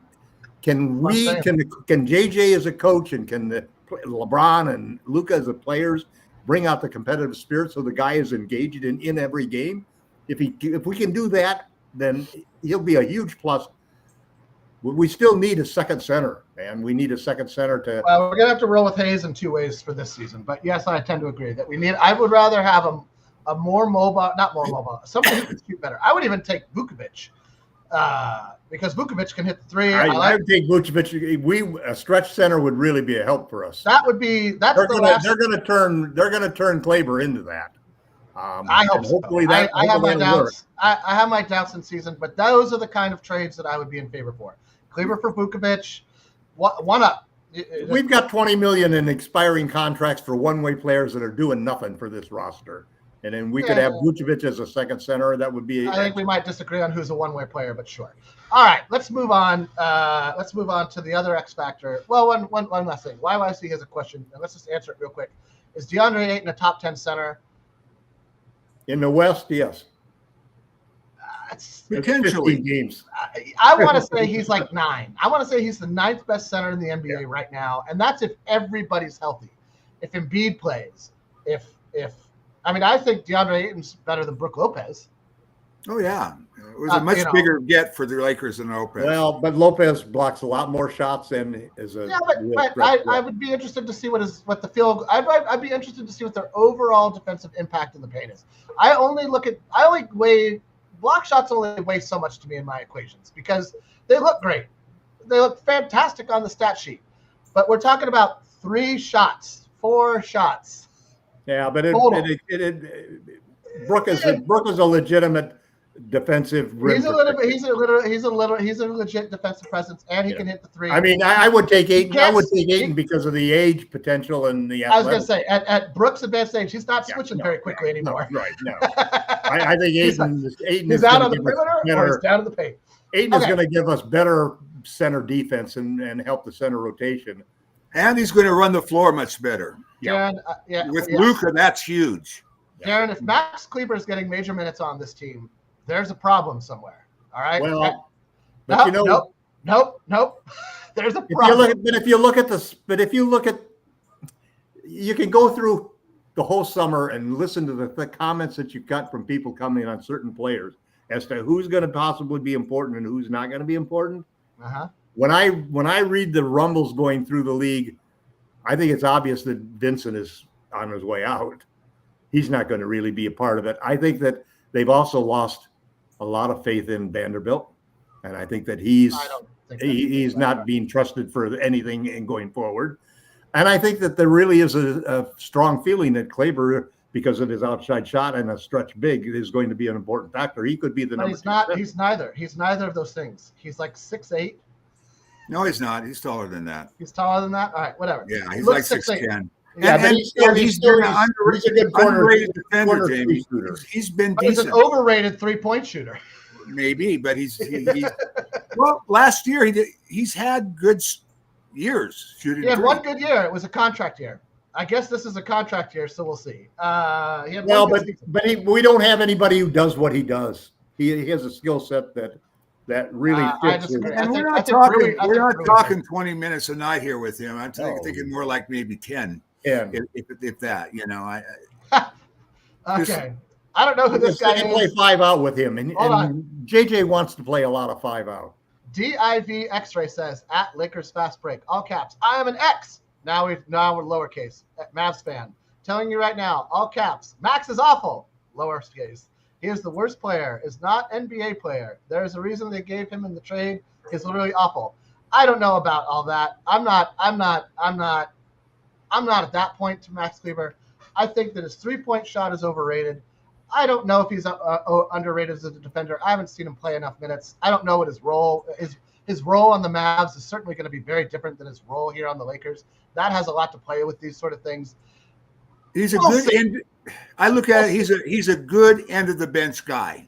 JJ as a coach and can LeBron and Luka as the players bring out the competitive spirit so the guy is engaged in every game? If we can do that, then he'll be a huge plus. We still need a second center, man. We need a second center to. Well, we're gonna have to roll with Hayes in two ways for this season. But yes, I tend to agree that we need. I would rather have a more mobile, not more mobile, somebody who can shoot better. I would even take Vukovic because Vukovic can hit the three. I would take Vukovic. A stretch center would really be a help for us. That would be. They're going to turn Kleber into that. I hope so. I have my doubts. I have my doubts in season, but those are the kind of trades that I would be in favor for. Kleber for Vukovic, one up. We've got $20 million in expiring contracts for one-way players that are doing nothing for this roster, and then we could have Vukovic as a second center. That would be. I think we might disagree on who's a one-way player, but sure. All right, let's move on. Let's move on to the other X factor. Well, one last thing. YYC has a question, and let's just answer it real quick. Is DeAndre Ayton a top 10 center? In the West, yes. Potentially. 15 games. I want to say he's like 9. I want to say he's the 9th best center in the NBA right now, and that's if everybody's healthy. If Embiid plays, I think DeAndre Ayton's better than Brook Lopez. Oh yeah, it was a much bigger get for the Lakers than Lopez. Well, but Lopez blocks a lot more shots than is a. Yeah, but I would be interested to see what the field. I'd be interested to see what their overall defensive impact in the paint is. I only weigh block shots only weigh so much to me in my equations because they look great, they look fantastic on the stat sheet, but we're talking about 3 shots, 4 shots. Yeah, but Brook is a legitimate defensive rim. He's a legit defensive presence, and he can hit the 3. I mean, I would take Ayton. I would take Ayton because of the age potential and the. I was going to say at Brook's advanced age, he's not switching very quickly anymore. No, right? No, I think Ayton is out on the perimeter or he's down in the paint. Ayton is going to give us better center defense and help the center rotation, and he's going to run the floor much better. Darren, with Luka, that's huge. Darren, if Max Kleber is getting major minutes on this team, there's a problem somewhere. All right. Well, nope. There's a problem. If you look at, you can go through the whole summer and listen to the comments that you've got from people coming on certain players as to who's going to possibly be important and who's not going to be important. When I read the rumbles going through the league, I think it's obvious that Vincent is on his way out. He's not going to really be a part of it. I think that they've also lost a lot of faith in Vanderbilt, and I think that he's not being trusted for anything in going forward. And I think that there really is a strong feeling that Kleber, because of his outside shot and a stretch big, is going to be an important factor. He could be the number. He's neither. He's neither of those things. He's like 6'8". No, he's not. He's taller than that. He's taller than that. All right, whatever. Yeah, he's like 6'10". Yeah, but he's a good underrated defender, Jamie. He's been decent. He's an overrated 3-point shooter. Maybe, but he's well. Last year he's had good years shooting. He had 1 good year. It was a contract year. I guess this is a contract year, so we'll see. We don't have anybody who does what he does. He has a skill set that really fits. And we're not talking 20 minutes a night here with him. I'm thinking more like maybe 10. Yeah. If that, Okay. I don't know who this guy is. Play 5 out with him, and JJ wants to play a lot of 5 out. DIV X-ray says at Lakers fast break, all caps. I am an X. Now we're lowercase. Mavs fan. Telling you right now, all caps. Max is awful. Lowercase. He is the worst player. Is not NBA player. There is a reason they gave him in the trade. He's literally awful. I don't know about all that. I'm not at that point to Max Kleber. I think that his 3-point shot is overrated. I don't know if he's underrated as a defender. I haven't seen him play enough minutes. I don't know what his role is. His role on the Mavs is certainly going to be very different than his role here on the Lakers. That has a lot to play with these sort of things. He's a good end. I look at it. He's a good end of the bench guy.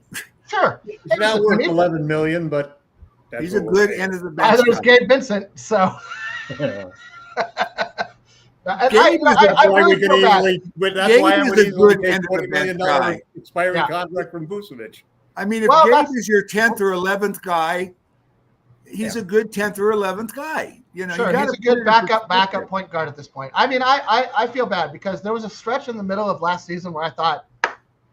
Sure, he's not worth $11 million, but he's a good end of the bench. Either is Gabe Vincent, so. That's why I would easily take $20 million expiring contract from Vucevic. I mean, if Gabe is your 10th or 11th guy, he's a good 10th or 11th guy. Sure, he's a good backup point guard at this point. I mean, I feel bad because there was a stretch in the middle of last season where I thought,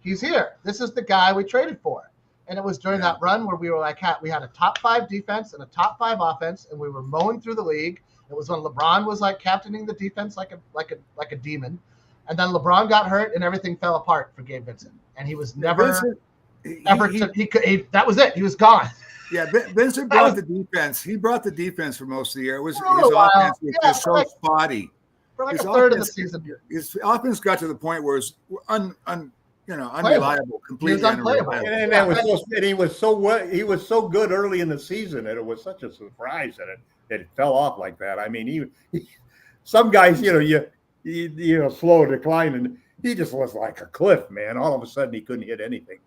he's here. This is the guy we traded for. And it was during that run where we were like, we had a top 5 defense and a top 5 offense, and we were mowing through the league. It was when LeBron was like captaining the defense like a demon. And then LeBron got hurt and everything fell apart for Gabe Vincent. And he was never that was it. He was gone. Yeah, Vincent brought the defense. He brought the defense for most of the year. It was his offense was just so spotty. For like a third of the season. His offense got to the point where it was unreliable, completely unplayable. And he was so good early in the season, and it was such a surprise that it fell off like that. I mean, some guys, slow decline, and he just was like a cliff, man. All of a sudden, he couldn't hit anything,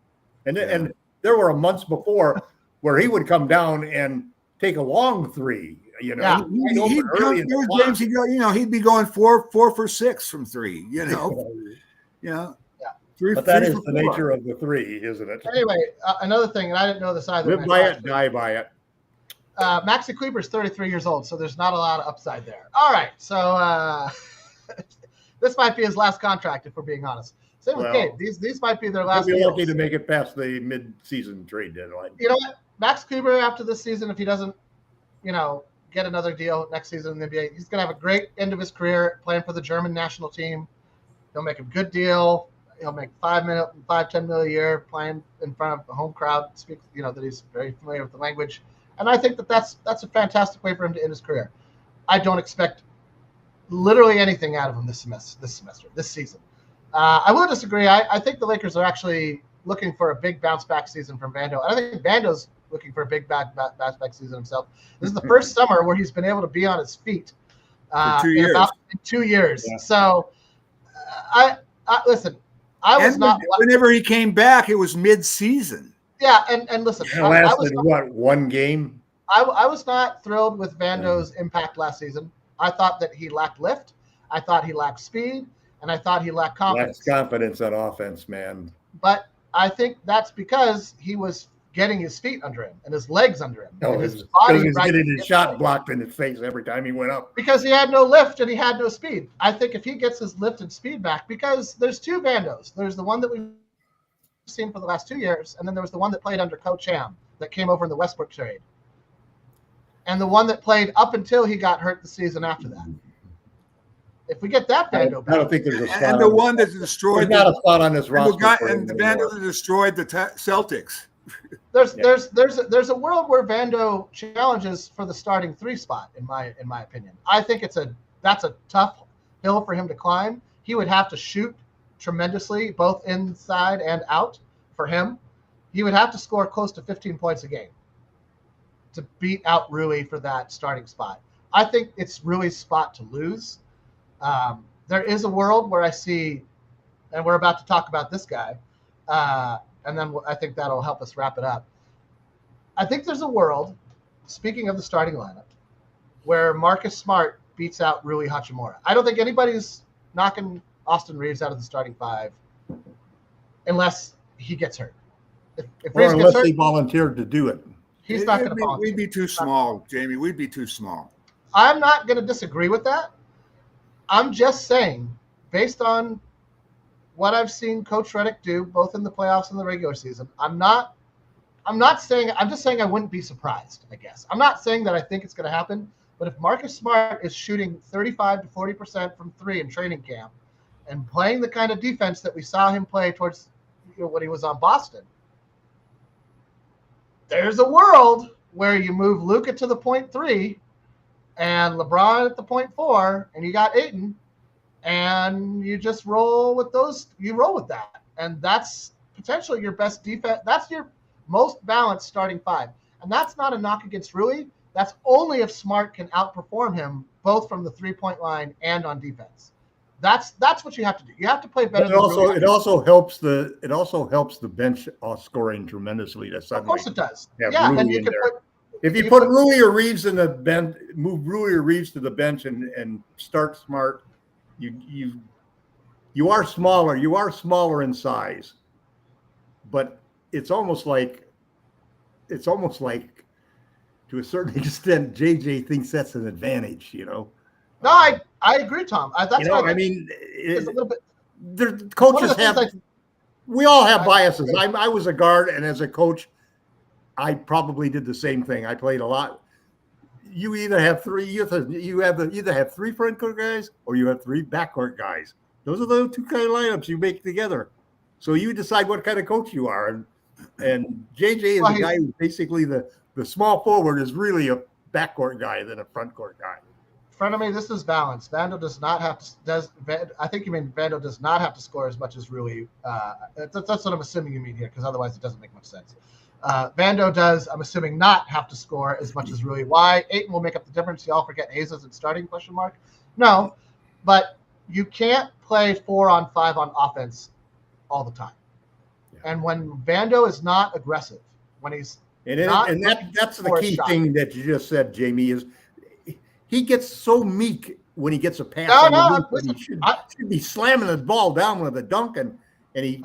and there were months before where he would come down and take a long three. He'd be going 4 for 6 from 3. Yeah. But that is the nature of the 3, isn't it? Anyway, another thing, and I didn't know this either. Live by it, die by it. Maxi Kleber's 33 years old, so there's not a lot of upside there. All right, so this might be his last contract, if we're being honest. Same with Gabe. These might be their last. He'll be lucky to make it past the mid-season trade deadline. You know what? Max Kleber, after this season, if he doesn't, get another deal next season in the NBA, he's going to have a great end of his career playing for the German national team. He'll make a good deal. He'll make $10 million a year playing in front of the home crowd. That he's very familiar with the language, and I think that's a fantastic way for him to end his career. I don't expect literally anything out of him this season. I will disagree. I think the Lakers are actually looking for a big bounce back season from Vando. I think Vando's looking for a big bounce back season himself. This is the first summer where he's been able to be on his feet for 2 years. In 2 years. Yeah. So, listen. Whenever he came back, it was mid-season. Yeah, and listen. It lasted one game? I was not thrilled with Vando's impact last season. I thought that he lacked lift. I thought he lacked speed, and I thought he lacked confidence. Lacks confidence on offense, man. But I think that's because he was getting his feet under him and his legs under him. No, his body he was getting his shot blocked in his face every time he went up. Because he had no lift and he had no speed. I think if he gets his lift and speed back, because there's 2 Vandos. There's the one that we've seen for the last 2 years, and then there was the one that played under Coach Ham that came over in the Westbrook trade. And the one that played up until he got hurt the season after that. If we get that Vando back. I don't think there's a spot. And the one that destroyed not a spot on this roster. And the Vando that destroyed the Celtics. There's a world where Vando challenges for the starting 3 spot, in my opinion. I think that's a tough hill for him to climb. He would have to shoot tremendously, both inside and out for him. He would have to score close to 15 points a game to beat out Rui for that starting spot. I think it's Rui's spot to lose. There is a world where I see, and we're about to talk about this guy, and then I think that'll help us wrap it up. I think there's a world, speaking of the starting lineup, where Marcus Smart beats out Rui Hachimura. I don't think anybody's knocking Austin Reeves out of the starting 5 unless he gets hurt. If or unless he volunteered to do it. He's not going to volunteer. We'd be too small, Jamie. We'd be too small. I'm not going to disagree with that. I'm just saying, based on what I've seen Coach Redick do, both in the playoffs and the regular season, I'm just saying I wouldn't be surprised, I guess. I'm not saying that I think it's going to happen, but if Marcus Smart is shooting 35 to 40% from 3 in training camp and playing the kind of defense that we saw him play towards when he was on Boston, there's a world where you move Luka to the point 3 and LeBron at the point 4, and you got Ayton, and you just roll with those. You roll with that, and that's potentially your best defense. That's your most balanced starting 5, and that's not a knock against Rui. That's only if Smart can outperform him both from the 3-point line and on defense. That's what you have to do. You have to play better. It also helps the bench scoring tremendously. Of course it does. Yeah, and you can if you put Rui or Reeves in the bench, move Rui or Reeves to the bench and start Smart, you are smaller. You are smaller in size, but it's almost like to a certain extent, JJ thinks that's an advantage. No, I agree, Tom. That's I mean, it's a little bit. The coaches have. We all have biases. I was a guard, and as a coach, I probably did the same thing. I played a lot. You either have three. Either have three front court guys or you have three backcourt guys. Those are the two kind of lineups you make together. So you decide what kind of coach you are. And JJ is a guy who's basically the small forward is really a backcourt guy than a front court guy. In front of me, this is balance. Vando does not have to. I think you mean Vando does not have to score as much as Rui. That's what I'm assuming you mean here, because otherwise it doesn't make much sense. Vando does, I'm assuming, not have to score as much as Rui. Why? Ayton will make up the difference. Y'all forget Hayes isn't starting, ? No, but you can't play 4-on-5 on offense all the time. Yeah. And when Vando is not aggressive, when he's that's the key thing that you just said, Jamie, is he gets so meek when he gets a pass. He should be slamming the ball down with a dunk, and he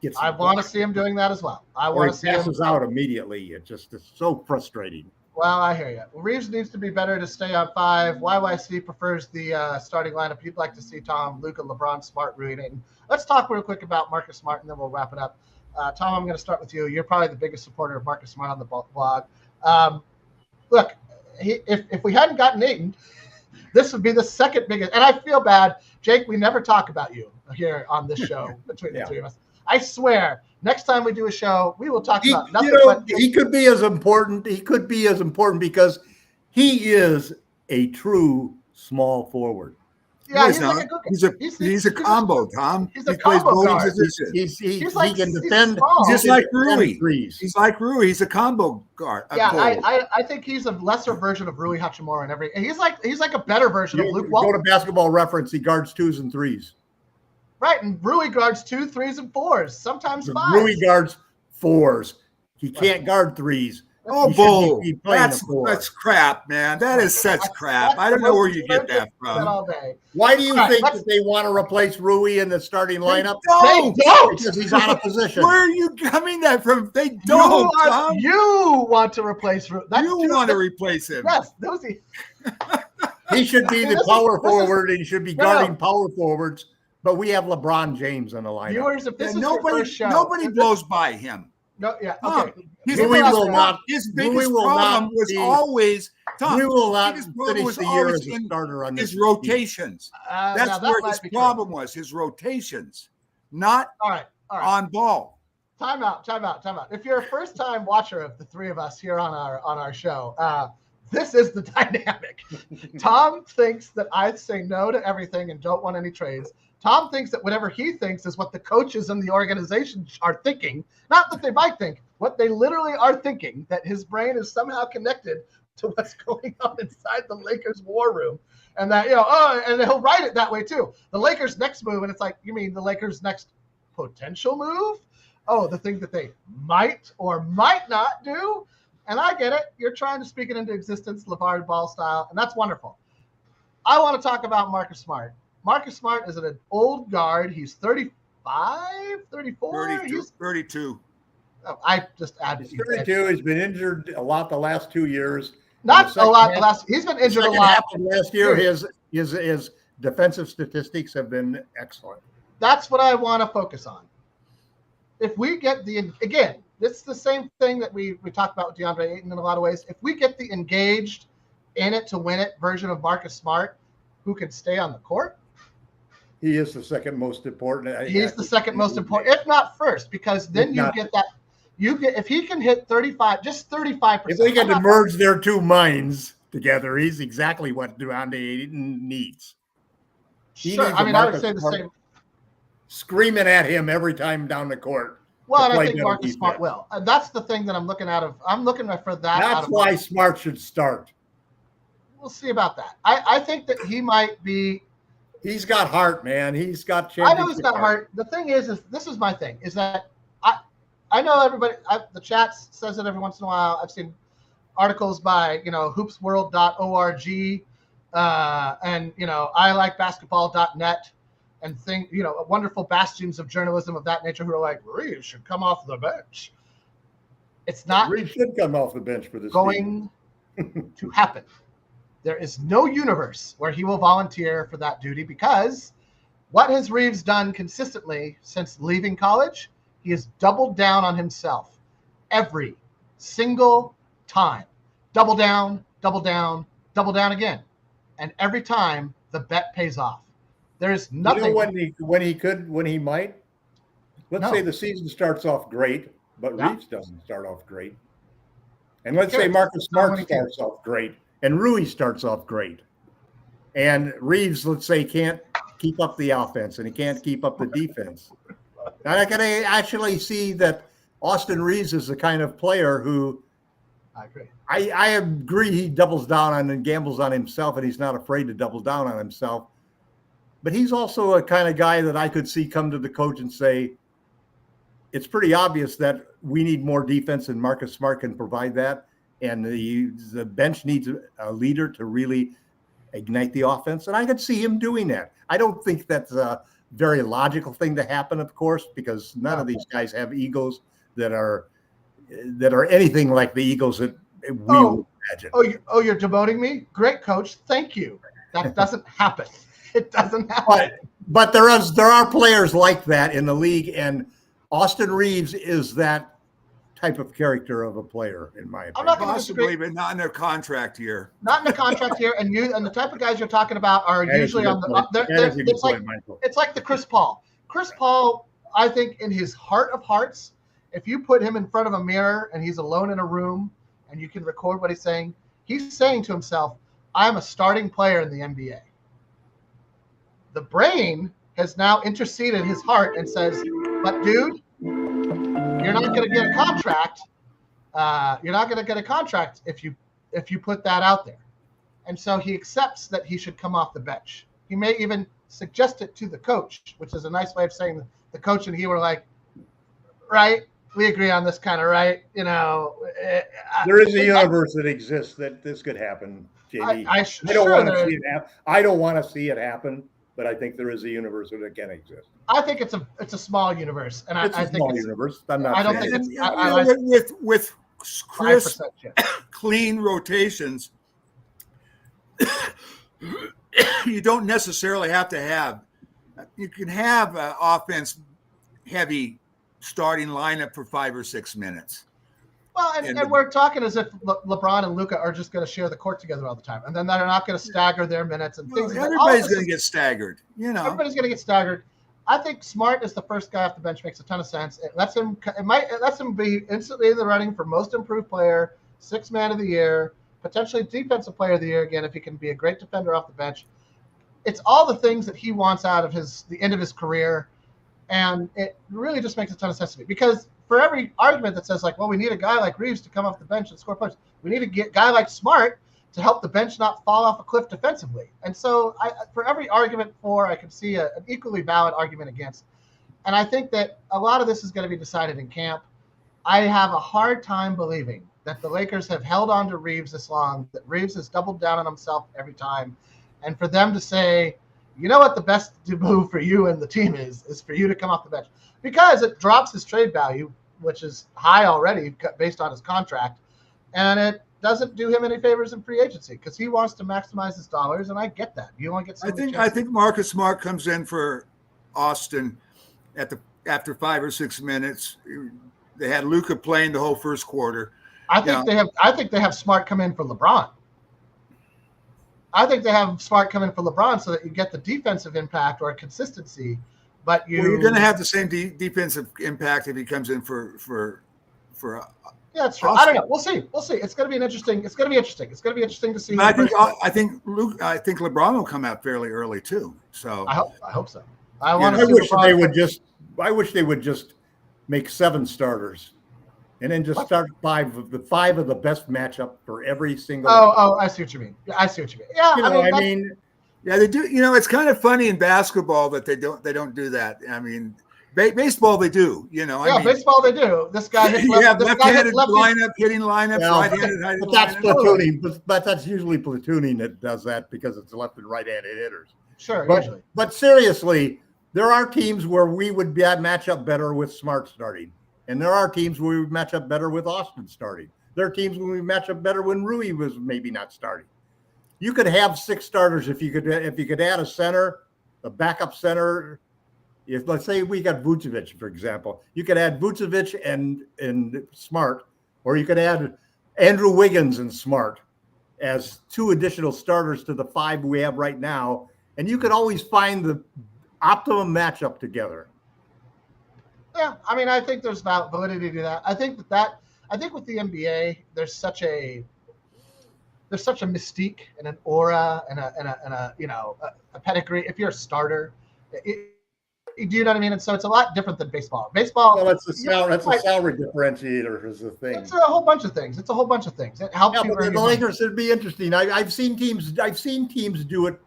gets. I want to see him doing that as well. I want to see him passes out immediately. It's so frustrating. Well, I hear you. Reeves needs to be better to stay on 5. YYC prefers the starting lineup. He'd like to see Tom, Luka, LeBron, Smart, Rui, and Ayton. Let's talk real quick about Marcus Smart, and then we'll wrap it up. Tom, I'm going to start with you. You're probably the biggest supporter of Marcus Smart on the blog. Look, if we hadn't gotten Ayton, this would be the second biggest. And I feel bad, Jake. We never talk about you here on this show between the three of us. I swear, next time we do a show, we will talk about nothing. He could be as important. He could be as important because he is a true small forward. Yeah, he's a combo, Tom. He plays both positions. He can defend just like Rui. He's like Rui. He's a combo guard. Yeah, I think he's a lesser version of Rui Hachimura he's like a better version of Luke Walton. Go to Basketball Reference. He guards 2s and 3s. Right, and Rui guards 2s, 3s, and 4s, sometimes 5s. Rui guards 4s. He can't guard 3s. Oh, bull! That's crap, man. That is such crap. I don't know where you get that from. Why do you think that they want to replace Rui in the starting lineup? They don't. Because he's out of position. Where are you coming that from? They don't. You want to replace Rui. You want to replace him. Yes, he should be the power forward. He should be guarding power forwards. But we have LeBron James on the lineup. Viewers, if this is nobody blows by him. No, yeah, okay. His biggest problem was always Tom. We will not finish the year as a starter on his rotations. That's where his problem was. His rotations, not on ball. Time out. If you're a first-time watcher of the three of us here on our show, this is the dynamic. Tom thinks that I say no to everything and don't want any trades. Tom thinks that whatever he thinks is what the coaches in the organization are thinking. Not that they might think, what they literally are thinking, that his brain is somehow connected to what's going on inside the Lakers war room. And that, and he'll write it that way too. The Lakers' next move, and it's like, you mean the Lakers' next potential move? Oh, the thing that they might or might not do? And I get it. You're trying to speak it into existence, LeVar Ball style, and that's wonderful. I want to talk about Marcus Smart. Marcus Smart is an old guard. He's 35, 34? 32. Oh, I just added. He's 32. He's been injured a lot the last 2 years. Not a lot. He's been injured a lot. Last year, his defensive statistics have been excellent. That's what I want to focus on. If we get again, it's the same thing that we talked about with DeAndre Ayton in a lot of ways. If we get the engaged, in it to win it version of Marcus Smart, who can stay on the court, he is the second most important. He's the second most important, if not first, because then you get that. If he can hit 35, just 35%. If they can merge their two minds together, he's exactly what DeAndre Ayton needs. Sure, I would say the same. Screaming at him every time down the court. Well, and I think Marcus Smart will. And that's the thing that I'm looking at. I'm looking for that. That's why Smart should start. We'll see about that. I think that he might be. He's got heart, man. He's got. I know he's got heart. The thing is this is my thing, is that I know everybody. The chat says it every once in a while. I've seen articles by hoopsworld.org and ilikebasketball.net and wonderful bastions of journalism of that nature who are like, Reeves should come off the bench. It's not. Reeves should come off the bench for this going to happen. There is no universe where he will volunteer for that duty, because what has Reeves done consistently since leaving college He has doubled down on himself every single time. Double down, double down, double down again. And every time the bet pays off. There is nothing. You know when he might? Let's say the season starts off great, but Reeves doesn't start off great. And let's say Marcus Smart starts off great and Rui starts off great. And Reeves, let's say, can't keep up the offense and he can't keep up the defense. And I can actually see that Austin Reeves is the kind of player who I agree. I agree he doubles down on and gambles on himself, and he's not afraid to double down on himself. But he's also a kind of guy that I could see come to the coach and say, it's pretty obvious that we need more defense, and Marcus Smart can provide that. And the bench needs a leader to really ignite the offense. And I could see him doing that. I don't think that's a very logical thing to happen, of course, because none of these guys have egos that are anything like the egos that we would imagine. You're demoting me? Great, coach. Thank you. That doesn't happen. It doesn't happen. But there are players like that in the league, and Austin Reeves is that type of character of a player, in my opinion. Possibly, but not in their contract year. Not in the contract year, and the type of guys you're talking about are usually on the. It's like the Chris Paul. Chris Paul, I think, in his heart of hearts, if you put him in front of a mirror and he's alone in a room and you can record what he's saying to himself, "I'm a starting player in the NBA." The brain has now interceded his heart and says, "But dude, you're not going to get a contract. You're not going to get a contract if you put that out there." And so he accepts that he should come off the bench. He may even suggest it to the coach, which is a nice way of saying the coach and he were like, "Right, we agree on this kind of, right?" You know, there is a universe that exists that this could happen, JB. I don't want to see it happen. I don't want to see it happen, but I think there is a universe that can exist. I think it's a small universe, and I think small universe. I'm not. I don't think it's with crisp, clean rotations. You don't necessarily have to have. You can have an offense heavy starting lineup for 5 or 6 minutes. Well, and we're talking as if LeBron and Luka are just going to share the court together all the time, and then they're not going to stagger their minutes and things. Everybody's going to get staggered. You know, everybody's going to get staggered. I think Smart is the first guy off the bench. Makes a ton of sense. It lets him be instantly in the running for most improved player, 6th man of the year, potentially defensive player of the year again if he can be a great defender off the bench. It's all the things that he wants out of the end of his career, and it really just makes a ton of sense to me because for every argument that says like, well, we need a guy like Reeves to come off the bench and score points, we need a guy like Smart to help the bench not fall off a cliff defensively. And so for every argument for, I can see an equally valid argument against. And I think that a lot of this is going to be decided in camp. I have a hard time believing that the Lakers have held on to Reeves this long, that Reeves has doubled down on himself every time. And for them to say, you know what the best move for you and the team is for you to come off the bench. Because it drops his trade value, which is high already based on his contract. And it doesn't do him any favors in free agency because he wants to maximize his dollars, and I get that. You want to get I think Marcus Smart comes in for Austin after 5 or 6 minutes. They had Luka playing the whole first quarter. I think they have Smart come in for LeBron. I think they have Smart come in for LeBron so that you get the defensive impact or consistency. But you're going to have the same defensive impact if he comes in for. Yeah, that's true. Austin. I don't know. We'll see. It's going to be interesting. It's going to be interesting to see. I think LeBron will come out fairly early too. So I hope so. I wish they would just make 7 starters, and then just start 5 of the best matchup for every single. I see what you mean. Yeah, I mean. Yeah, they do. You know, it's kind of funny in basketball that they don't do that. I mean, baseball they do. You know, baseball they do. This guy hits left-handed lineup, hitting lineups, right-handed. But that's platooning. But that's usually platooning that does that because it's left and right-handed hitters. Sure, usually. But seriously, there are teams where we would match up better with Smart starting, and there are teams where we would match up better with Austin starting. There are teams where we match up better when Rui was maybe not starting. You could have 6 starters if you could add a center, a backup center, If let's say we got Vucevic, for example, you could add Vucevic and Smart, or you could add Andrew Wiggins and Smart as 2 additional starters to the 5 we have right now, and you could always find the optimum matchup together. Yeah, I mean, I think there's validity to that. I think with the NBA, there's such a mystique and an aura and a a pedigree. If you're a starter, do you know what I mean? And so it's a lot different than baseball. Baseball, Well, that's a salary differentiator is the thing. It's a whole bunch of things. It helps Yeah, you. but the Lakers, it'd be interesting. I've seen teams do it.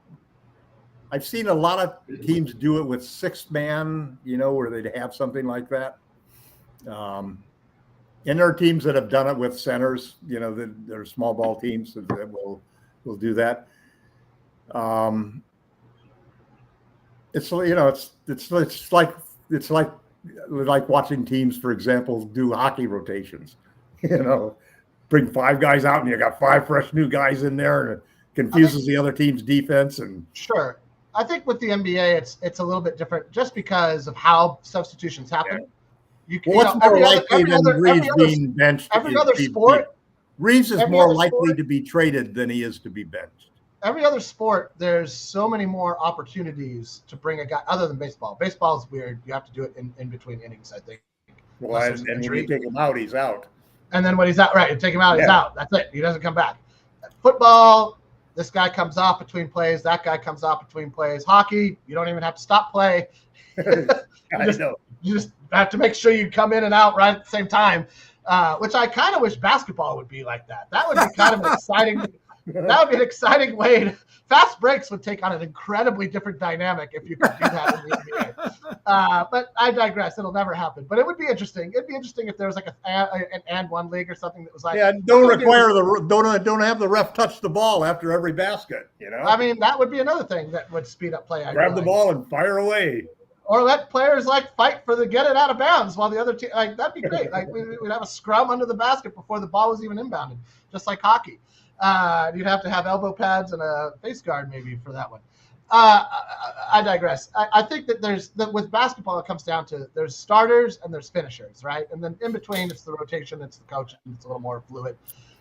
I've seen a lot of teams do it with 6-man, where they'd have something like that. And there are teams that have done it with centers, they're small ball teams that will do that. It's like watching teams, for example, do hockey rotations. Bring 5 guys out and you got 5 fresh new guys in there, and it confuses the other team's defense. And sure, I think with the NBA, it's a little bit different just because of how substitutions happen. Yeah. What's more likely than Reeves being benched? Every other sport, Reeves is more likely to be traded than he is to be benched. Every other sport, there's so many more opportunities to bring a guy other than baseball. Baseball is weird. You have to do it in between innings, I think. Well, and when you take him out, he's out. And then when he's out, right, you take him out, he's out. That's it. He doesn't come back. Football, this guy comes off between plays. That guy comes off between plays. Hockey, you don't even have to stop play. You just have to make sure you come in and out right at the same time, which I kind of wish basketball would be like that. That would be kind of an exciting – that would be an exciting way. Fast breaks would take on an incredibly different dynamic if you could do that in the NBA. But I digress. It'll never happen. But it would be interesting. It'd be interesting if there was like an and one league or something that was like, don't have the ref touch the ball after every basket. I mean, that would be another thing that would speed up play. Grab the ball and fire away. Or let players fight for the get it out of bounds while the other team that'd be great. We'd have a scrum under the basket before the ball was even inbounded, just like hockey. You'd have to have elbow pads and a face guard maybe for that one. I digress. I think that with basketball, it comes down to there's starters and there's finishers, right? And then in between, it's the rotation, it's the coach, and it's a little more fluid.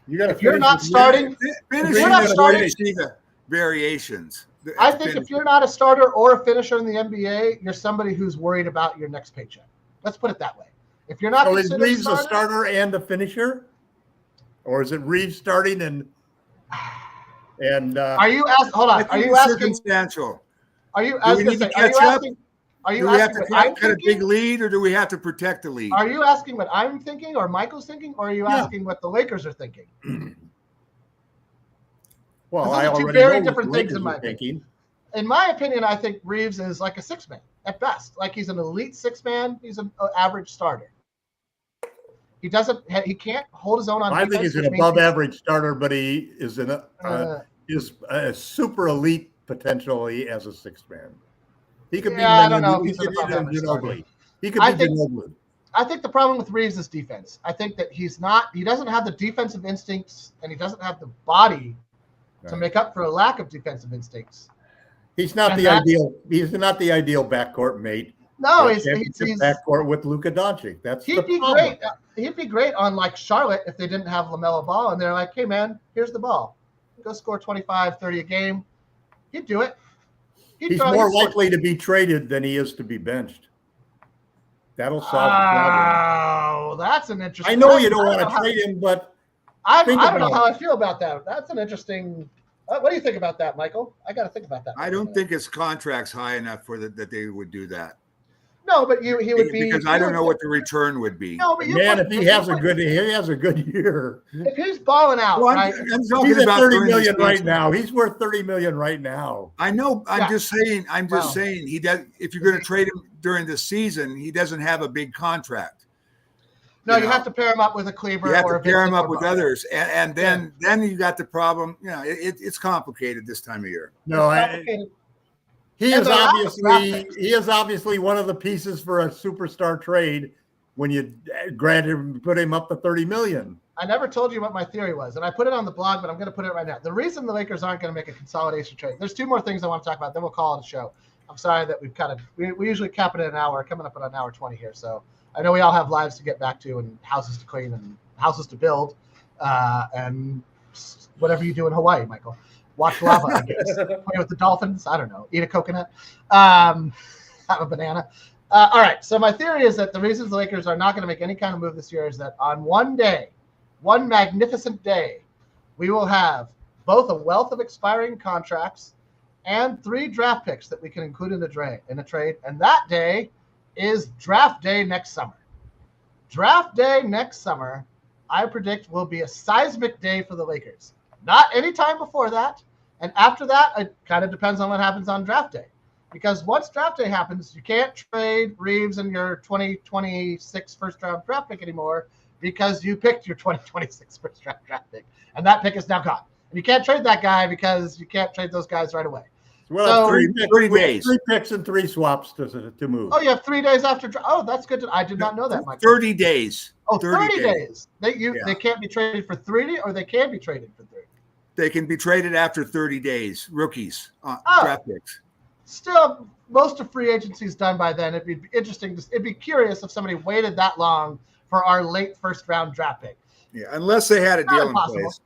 If you're not starting, the variations. I think if you're not a starter or a finisher in the NBA, you're somebody who's worried about your next paycheck. Let's put it that way. If you're not, so is Reeves a starter and a finisher, or is it Reeves starting and? Are you asking? Hold on. Are you asking? Circumstantial. Are you? Do we need to catch up? Are you do we have asking to cut a big lead, or do we have to protect the lead? Are you asking what I'm thinking, or Michael's thinking, or are you asking what the Lakers are thinking? Well, I already two very different things in my opinion. In my opinion, I think Reeves is like a 6-man at best. Like he's an elite 6-man. He's an average starter. He can't hold his own on defense. I think he's an above-average starter, but he is is a super elite potentially as a 6-man. He could be. I don't know if he's an above-average starter. He could be Ginobili. I think the problem with Reeves is defense. I think that he doesn't have the defensive instincts, and he doesn't have the body to make up for a lack of defensive instincts. He's not the ideal. He's not the ideal backcourt mate. No, he's backcourt with Luka Doncic. He'd be great. He'd be great on Charlotte if they didn't have LaMelo Ball, and they're like, "Hey man, here's the ball. Go score 25, 30 a game." He'd do it. He's more likely to be traded than he is to be benched. That'll solve the problem. Oh, that's an interesting. I know you don't want to trade him, but I don't know how I feel about that. That's an interesting. What do you think about that, Michael? I got to think about that. I don't think his contract's high enough that they would do that. No, but he would be, because I don't know what the return would be. No, but if he has a good year. If he's balling out, right? He's at 30 million right now. He's worth 30 million right now. I know. I'm just saying. He does. If you're going to trade him during the season, he doesn't have a big contract. No, you have to pair him up with a Cleaver. You have to pair him up with others, and then you got the problem. It's complicated this time of year. No, He is obviously one of the pieces for a superstar trade when you put him up to 30 million. I never told you what my theory was, and I put it on the blog, but I'm going to put it right now. The reason the Lakers aren't going to make a consolidation trade, there's 2 more things I want to talk about, then we'll call it a show. I'm sorry that we usually cap it at an hour, coming up at an hour 20 here. So I know we all have lives to get back to and houses to clean and houses to build, and whatever you do in Hawaii, Michael. Watch lava, I guess. Play with the dolphins. I don't know. Eat a coconut. Have a banana. All right. So my theory is that the reasons the Lakers are not going to make any kind of move this year is that on one day, one magnificent day, we will have both a wealth of expiring contracts and 3 draft picks that we can include in a trade. And that day is draft day next summer. Draft day next summer, I predict, will be a seismic day for the Lakers. Not any time before that. And after that, it kind of depends on what happens on draft day. Because once draft day happens, you can't trade Reeves and your 2026 first-round draft pick anymore because you picked your 2026 first-round draft pick. And that pick is now gone. And you can't trade that guy because you can't trade those guys right away. Well, so 3 days. 3 picks and 3 swaps to move. Oh, you have 3 days after. Oh, that's good. I did not know that, Mike. 30 days. Oh, 30 days. They can't be traded for 30, or they can be traded for 30. They can be traded after 30 days. Rookies, draft picks. Still, most of free agency is done by then. It'd be interesting. It'd be curious if somebody waited that long for our late first-round draft pick. Yeah, unless they had a deal in place.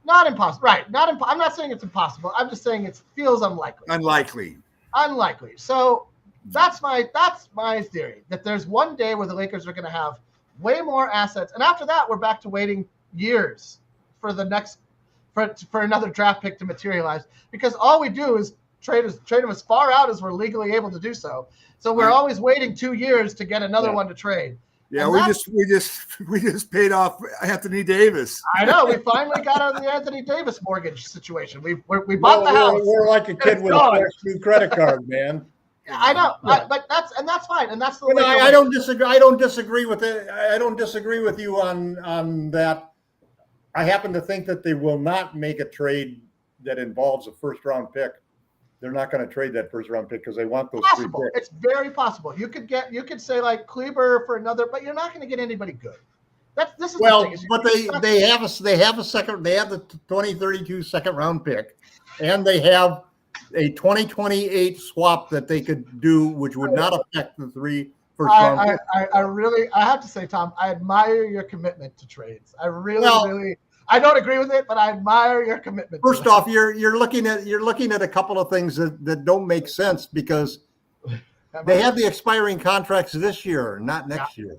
Not impossible, right? I'm not saying it's impossible. I'm just saying it feels unlikely. Unlikely. So that's my theory, that there's one day where the Lakers are going to have way more assets, and after that, we're back to waiting years for the next for another draft pick to materialize, because all we do is trade them as far out as we're legally able to do so. So we're always waiting 2 years to get another one to trade. Yeah, we just paid off Anthony Davis. I know. We finally got out of the Anthony Davis mortgage situation. We bought the house. We're like a kid with a fresh new credit card, man. I know, but that's fine, and that's the. I don't disagree. I don't disagree with it. I don't disagree with you on that. I happen to think that they will not make a trade that involves a first-round pick. They're not going to trade that first-round pick because they want those 3 picks. It's very possible. You could say like Kleber for another, but you're not going to get anybody good. This is well, the thing. But they have a second. They have the 2032 second-round pick, and they have a 2028 swap that they could do, which would not affect the 3 first-round picks. I have to say, Tom, I admire your commitment to trades. Really. I don't agree with it, but I admire your commitment. First off, you're looking at a couple of things that don't make sense, because they have the expiring contracts this year, not next year.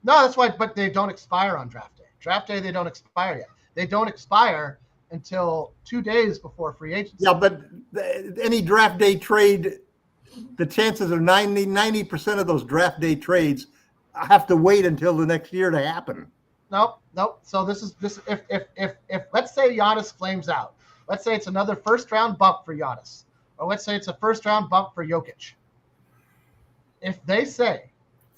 No, that's why. But they don't expire on draft day. Draft day, they don't expire yet. They don't expire until 2 days before free agency. Yeah, but any draft day trade, the chances of 90% of those draft day trades have to wait until the next year to happen. Nope. So this if let's say Giannis flames out, let's say it's another first-round bump for Giannis, or let's say it's a first-round bump for Jokic. If they say,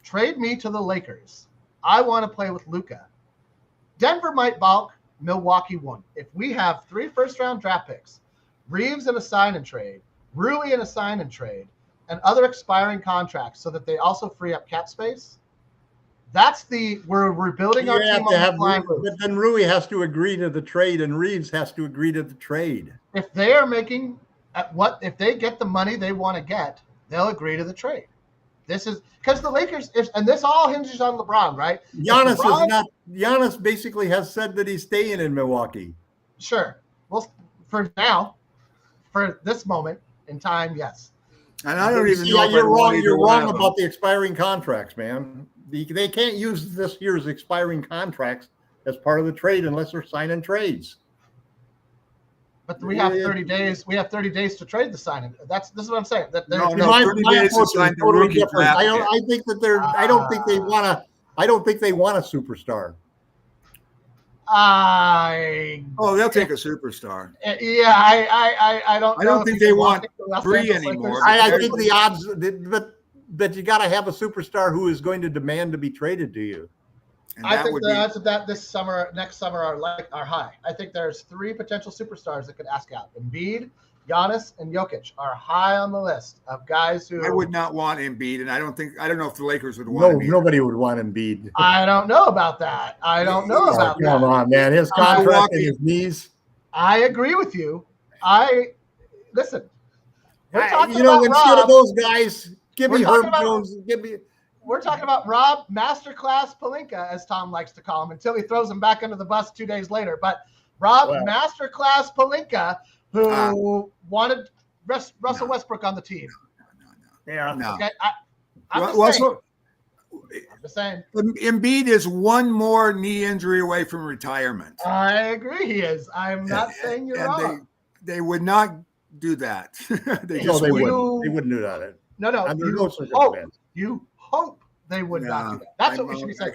trade me to the Lakers, I want to play with Luka, Denver might balk, Milwaukee won't. If we have 3 first-round draft picks, Reeves in a sign and trade, Rui in a sign and trade, and other expiring contracts, so that they also free up cap space. That's we're building our team on the flying move. But then Rui has to agree to the trade, and Reeves has to agree to the trade. If they are making if they get the money they want to get, they'll agree to the trade. This is because the Lakers, and this all hinges on LeBron, right? Giannis basically has said that he's staying in Milwaukee. Sure. Well, for now, for this moment in time, yes. And I don't even know. You're wrong about the expiring contracts, man. They can't use this year's expiring contracts as part of the trade unless they're signing trades. But we have 30 days. We have 30 days to trade the signing. This is what I'm saying. That 30 days to sign the rookie draft. I think that they're. I don't think they want to. I don't think they want a superstar. They'll take a superstar. Yeah, I don't know. I don't think they want 3 anymore. I think the odds, but you got to have a superstar who is going to demand to be traded to you. And I think the odds of that next summer are high. I think there's 3 potential superstars that could ask out. Embiid, Giannis, and Jokic are high on the list of guys who. I would not want Embiid, and I don't know if the Lakers would want Embiid. Nobody would want Embiid. I don't know about that. Come on, man. His contract and his knees. I agree with you. Listen. We're talking you know, about instead Rob. of those guys, give me We're talking Herb about- Jones. Give me. We're talking about Rob Masterclass Pelinka, as Tom likes to call him, until he throws him back under the bus 2 days later. But Rob Masterclass Pelinka, who wanted Russell Westbrook on the team. Yeah. No. Okay, I'm just saying. Embiid is one more knee injury away from retirement. I agree he is. I'm not saying you're wrong. They would not do that. They wouldn't. They wouldn't do that. No. Under no circumstance. You hope they would not do that. That's what we should be saying.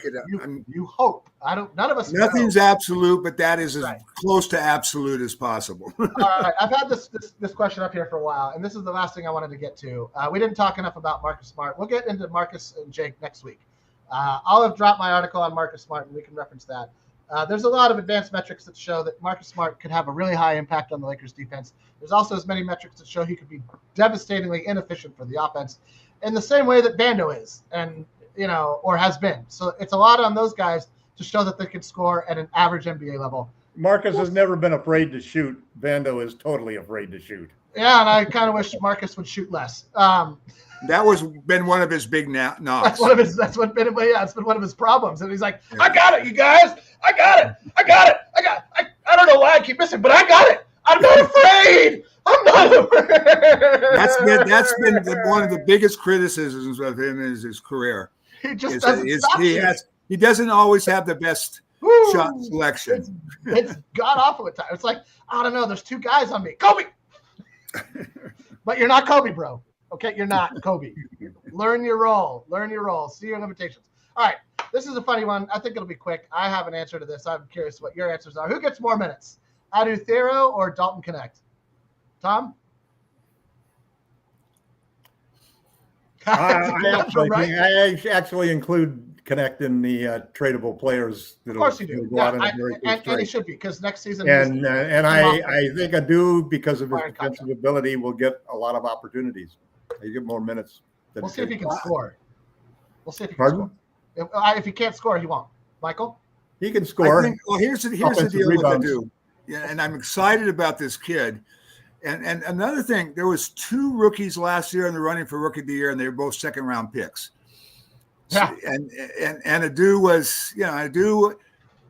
You hope. None of us Nothing's know. absolute, but that is as close to absolute as possible. All right. I've had this question up here for a while, and this is the last thing I wanted to get to. We didn't talk enough about Marcus Smart. We'll get into Marcus and Jake next week. I'll have dropped my article on Marcus Smart, and we can reference that. There's a lot of advanced metrics that show that Marcus Smart could have a really high impact on the Lakers defense. There's also as many metrics that show he could be devastatingly inefficient for the offense in the same way that Bando is, and or has been. So it's a lot on those guys to show that they can score at an average NBA level. Marcus has never been afraid to shoot. Bando is totally afraid to shoot. Yeah, and I kind of wish Marcus would shoot less. That was been one of his big knocks. It's been one of his problems. And he's like, I got it, you guys. I got it. I don't know why I keep missing, but I got it. I'm not afraid. That's been one of the biggest criticisms of him in his career. He just doesn't he doesn't always have the best shot selection. It's god awful at times. It's like, I don't know, there's two guys on me. Kobe. But you're not Kobe, bro. Okay, you're not Kobe. Learn your role. See your limitations. All right, this is a funny one. I think it'll be quick. I have an answer to this. I'm curious what your answers are. Who gets more minutes, Adu Thero or Dalton Connect? Tom? I actually include Connect in the tradable players. Of course you do. Yeah, and he should be, because next season. And I think Adu, because of his defensive ability, will get a lot of opportunities. He get more minutes. We'll see if he can score. If he can't score, he won't. Michael? He can score. Here's the deal with Adu. Yeah, and I'm excited about this kid. And another thing, there was 2 rookies last year in the running for Rookie of the Year, and they were both second-round picks. Yeah. And Adu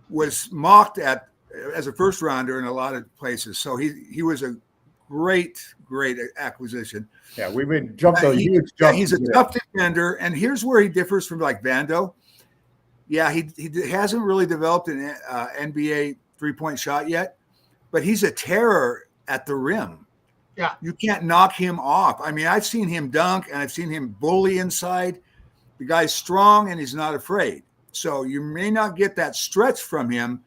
was mocked as a first rounder in a lot of places. So he was a great acquisition. Yeah, jumped a huge jump. He's a tough defender, and here's where he differs from like Vando. Yeah, he hasn't really developed an NBA three-point shot yet, but he's a terror at the rim. Yeah, you can't knock him off. I mean, I've seen him dunk, and I've seen him bully inside. The guy's strong, and he's not afraid. So you may not get that stretch from him,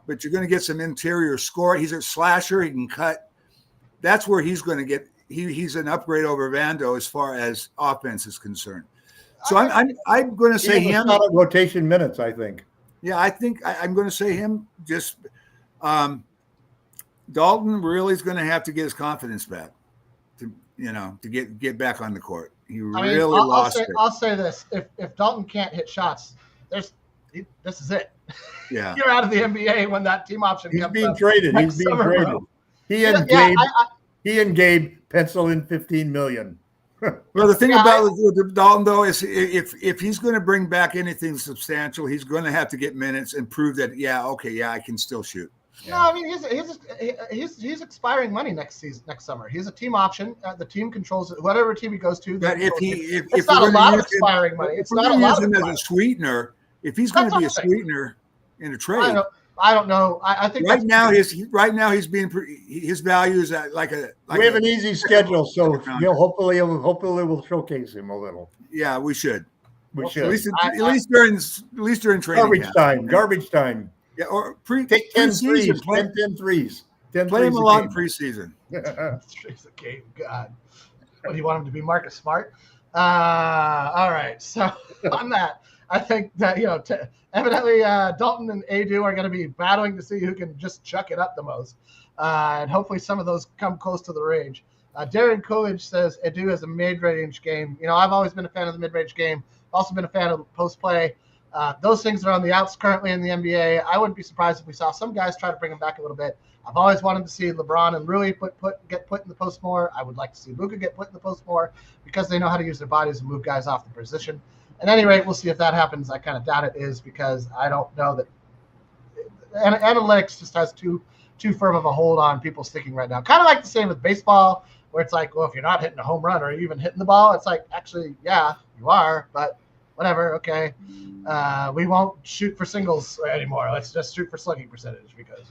but you're going to get some interior score. He's a slasher. He can cut. That's where he's going to get. He's an upgrade over Vando as far as offense is concerned. So I'm going to say him. Not rotation minutes, I think. Yeah, I think I'm going to say him. Just Dalton really is going to have to get his confidence back to get back on the court. He really lost it. I'll say this: if Dalton can't hit shots, this is it. Yeah, you're out of the NBA when that team option comes. He's being traded. He and Gabe pencil in $15 million. Well, the thing about Dalton, though, is if he's going to bring back anything substantial, he's going to have to get minutes and prove that, I can still shoot. No, I mean he's expiring money next summer. He's a team option. The team controls it. Whatever team he goes to. But it's not a lot of expiring money. It's not a lot of as a sweetener. If he's going to be a sweetener in a trade, I don't know. I think right now he's being his value is we have an easy schedule, so hopefully we'll showcase him a little. Yeah, we should. We should at least during training. Garbage time. Yeah, or take 10 threes. 10 threes. Play him a lot in preseason. It's a game. God, what do you want him to be, Marcus Smart? All right. So on that, I think that evidently Dalton and Adu are going to be battling to see who can just chuck it up the most, and hopefully some of those come close to the range. Darren Coolidge says Adu has a mid-range game. I've always been a fan of the mid-range game. Also been a fan of post play. Those things are on the outs currently in the NBA. I wouldn't be surprised if we saw some guys try to bring them back a little bit. I've always wanted to see LeBron and Rui get put in the post more. I would like to see Luka get put in the post more because they know how to use their bodies and move guys off the position. At any rate, we'll see if that happens. I kind of doubt it is because I don't know that analytics just has too firm of a hold on people sticking right now. Kind of like the same with baseball, where it's like, well, if you're not hitting a home run or even hitting the ball, it's like, actually, yeah, you are, but whatever, okay. We won't shoot for singles anymore. Let's just shoot for slugging percentage because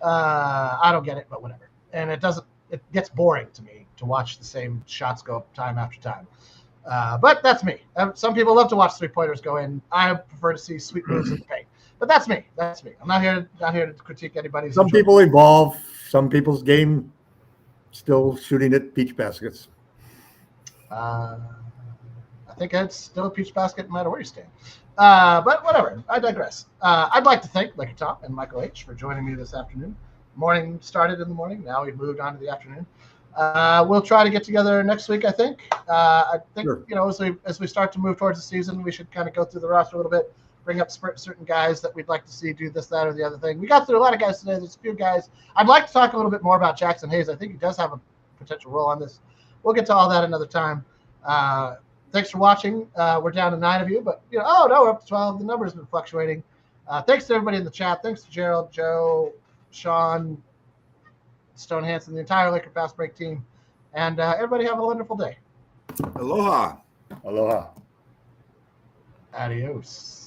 I don't get it, but whatever. And it gets boring to me to watch the same shots go up time after time. But that's me. Some people love to watch three-pointers go in. I prefer to see sweet moves in the paint. But that's me. That's me. I'm not here to critique anybody's. Some people evolve. Some people's game still shooting at peach baskets. I think it's still a peach basket no matter where you stand. But whatever. I digress. I'd like to thank Laker Tom and Michael H. for joining me this afternoon. Morning started in the morning. Now we've moved on to the afternoon. We'll try to get together next week, I think. I think, sure. As we start to move towards the season, we should kind of go through the roster a little bit, bring up certain guys that we'd like to see do this, that, or the other thing. We got through a lot of guys today. There's a few guys. I'd like to talk a little bit more about Jackson Hayes. I think he does have a potential role on this. We'll get to all that another time. Thanks for watching. We're down to 9 of you, but we're up to 12. The number's been fluctuating. Thanks to everybody in the chat. Thanks to Gerald, Joe, Sean, Stone Hansen, the entire Laker Fast Break team. And everybody have a wonderful day. Aloha. Aloha. Adios.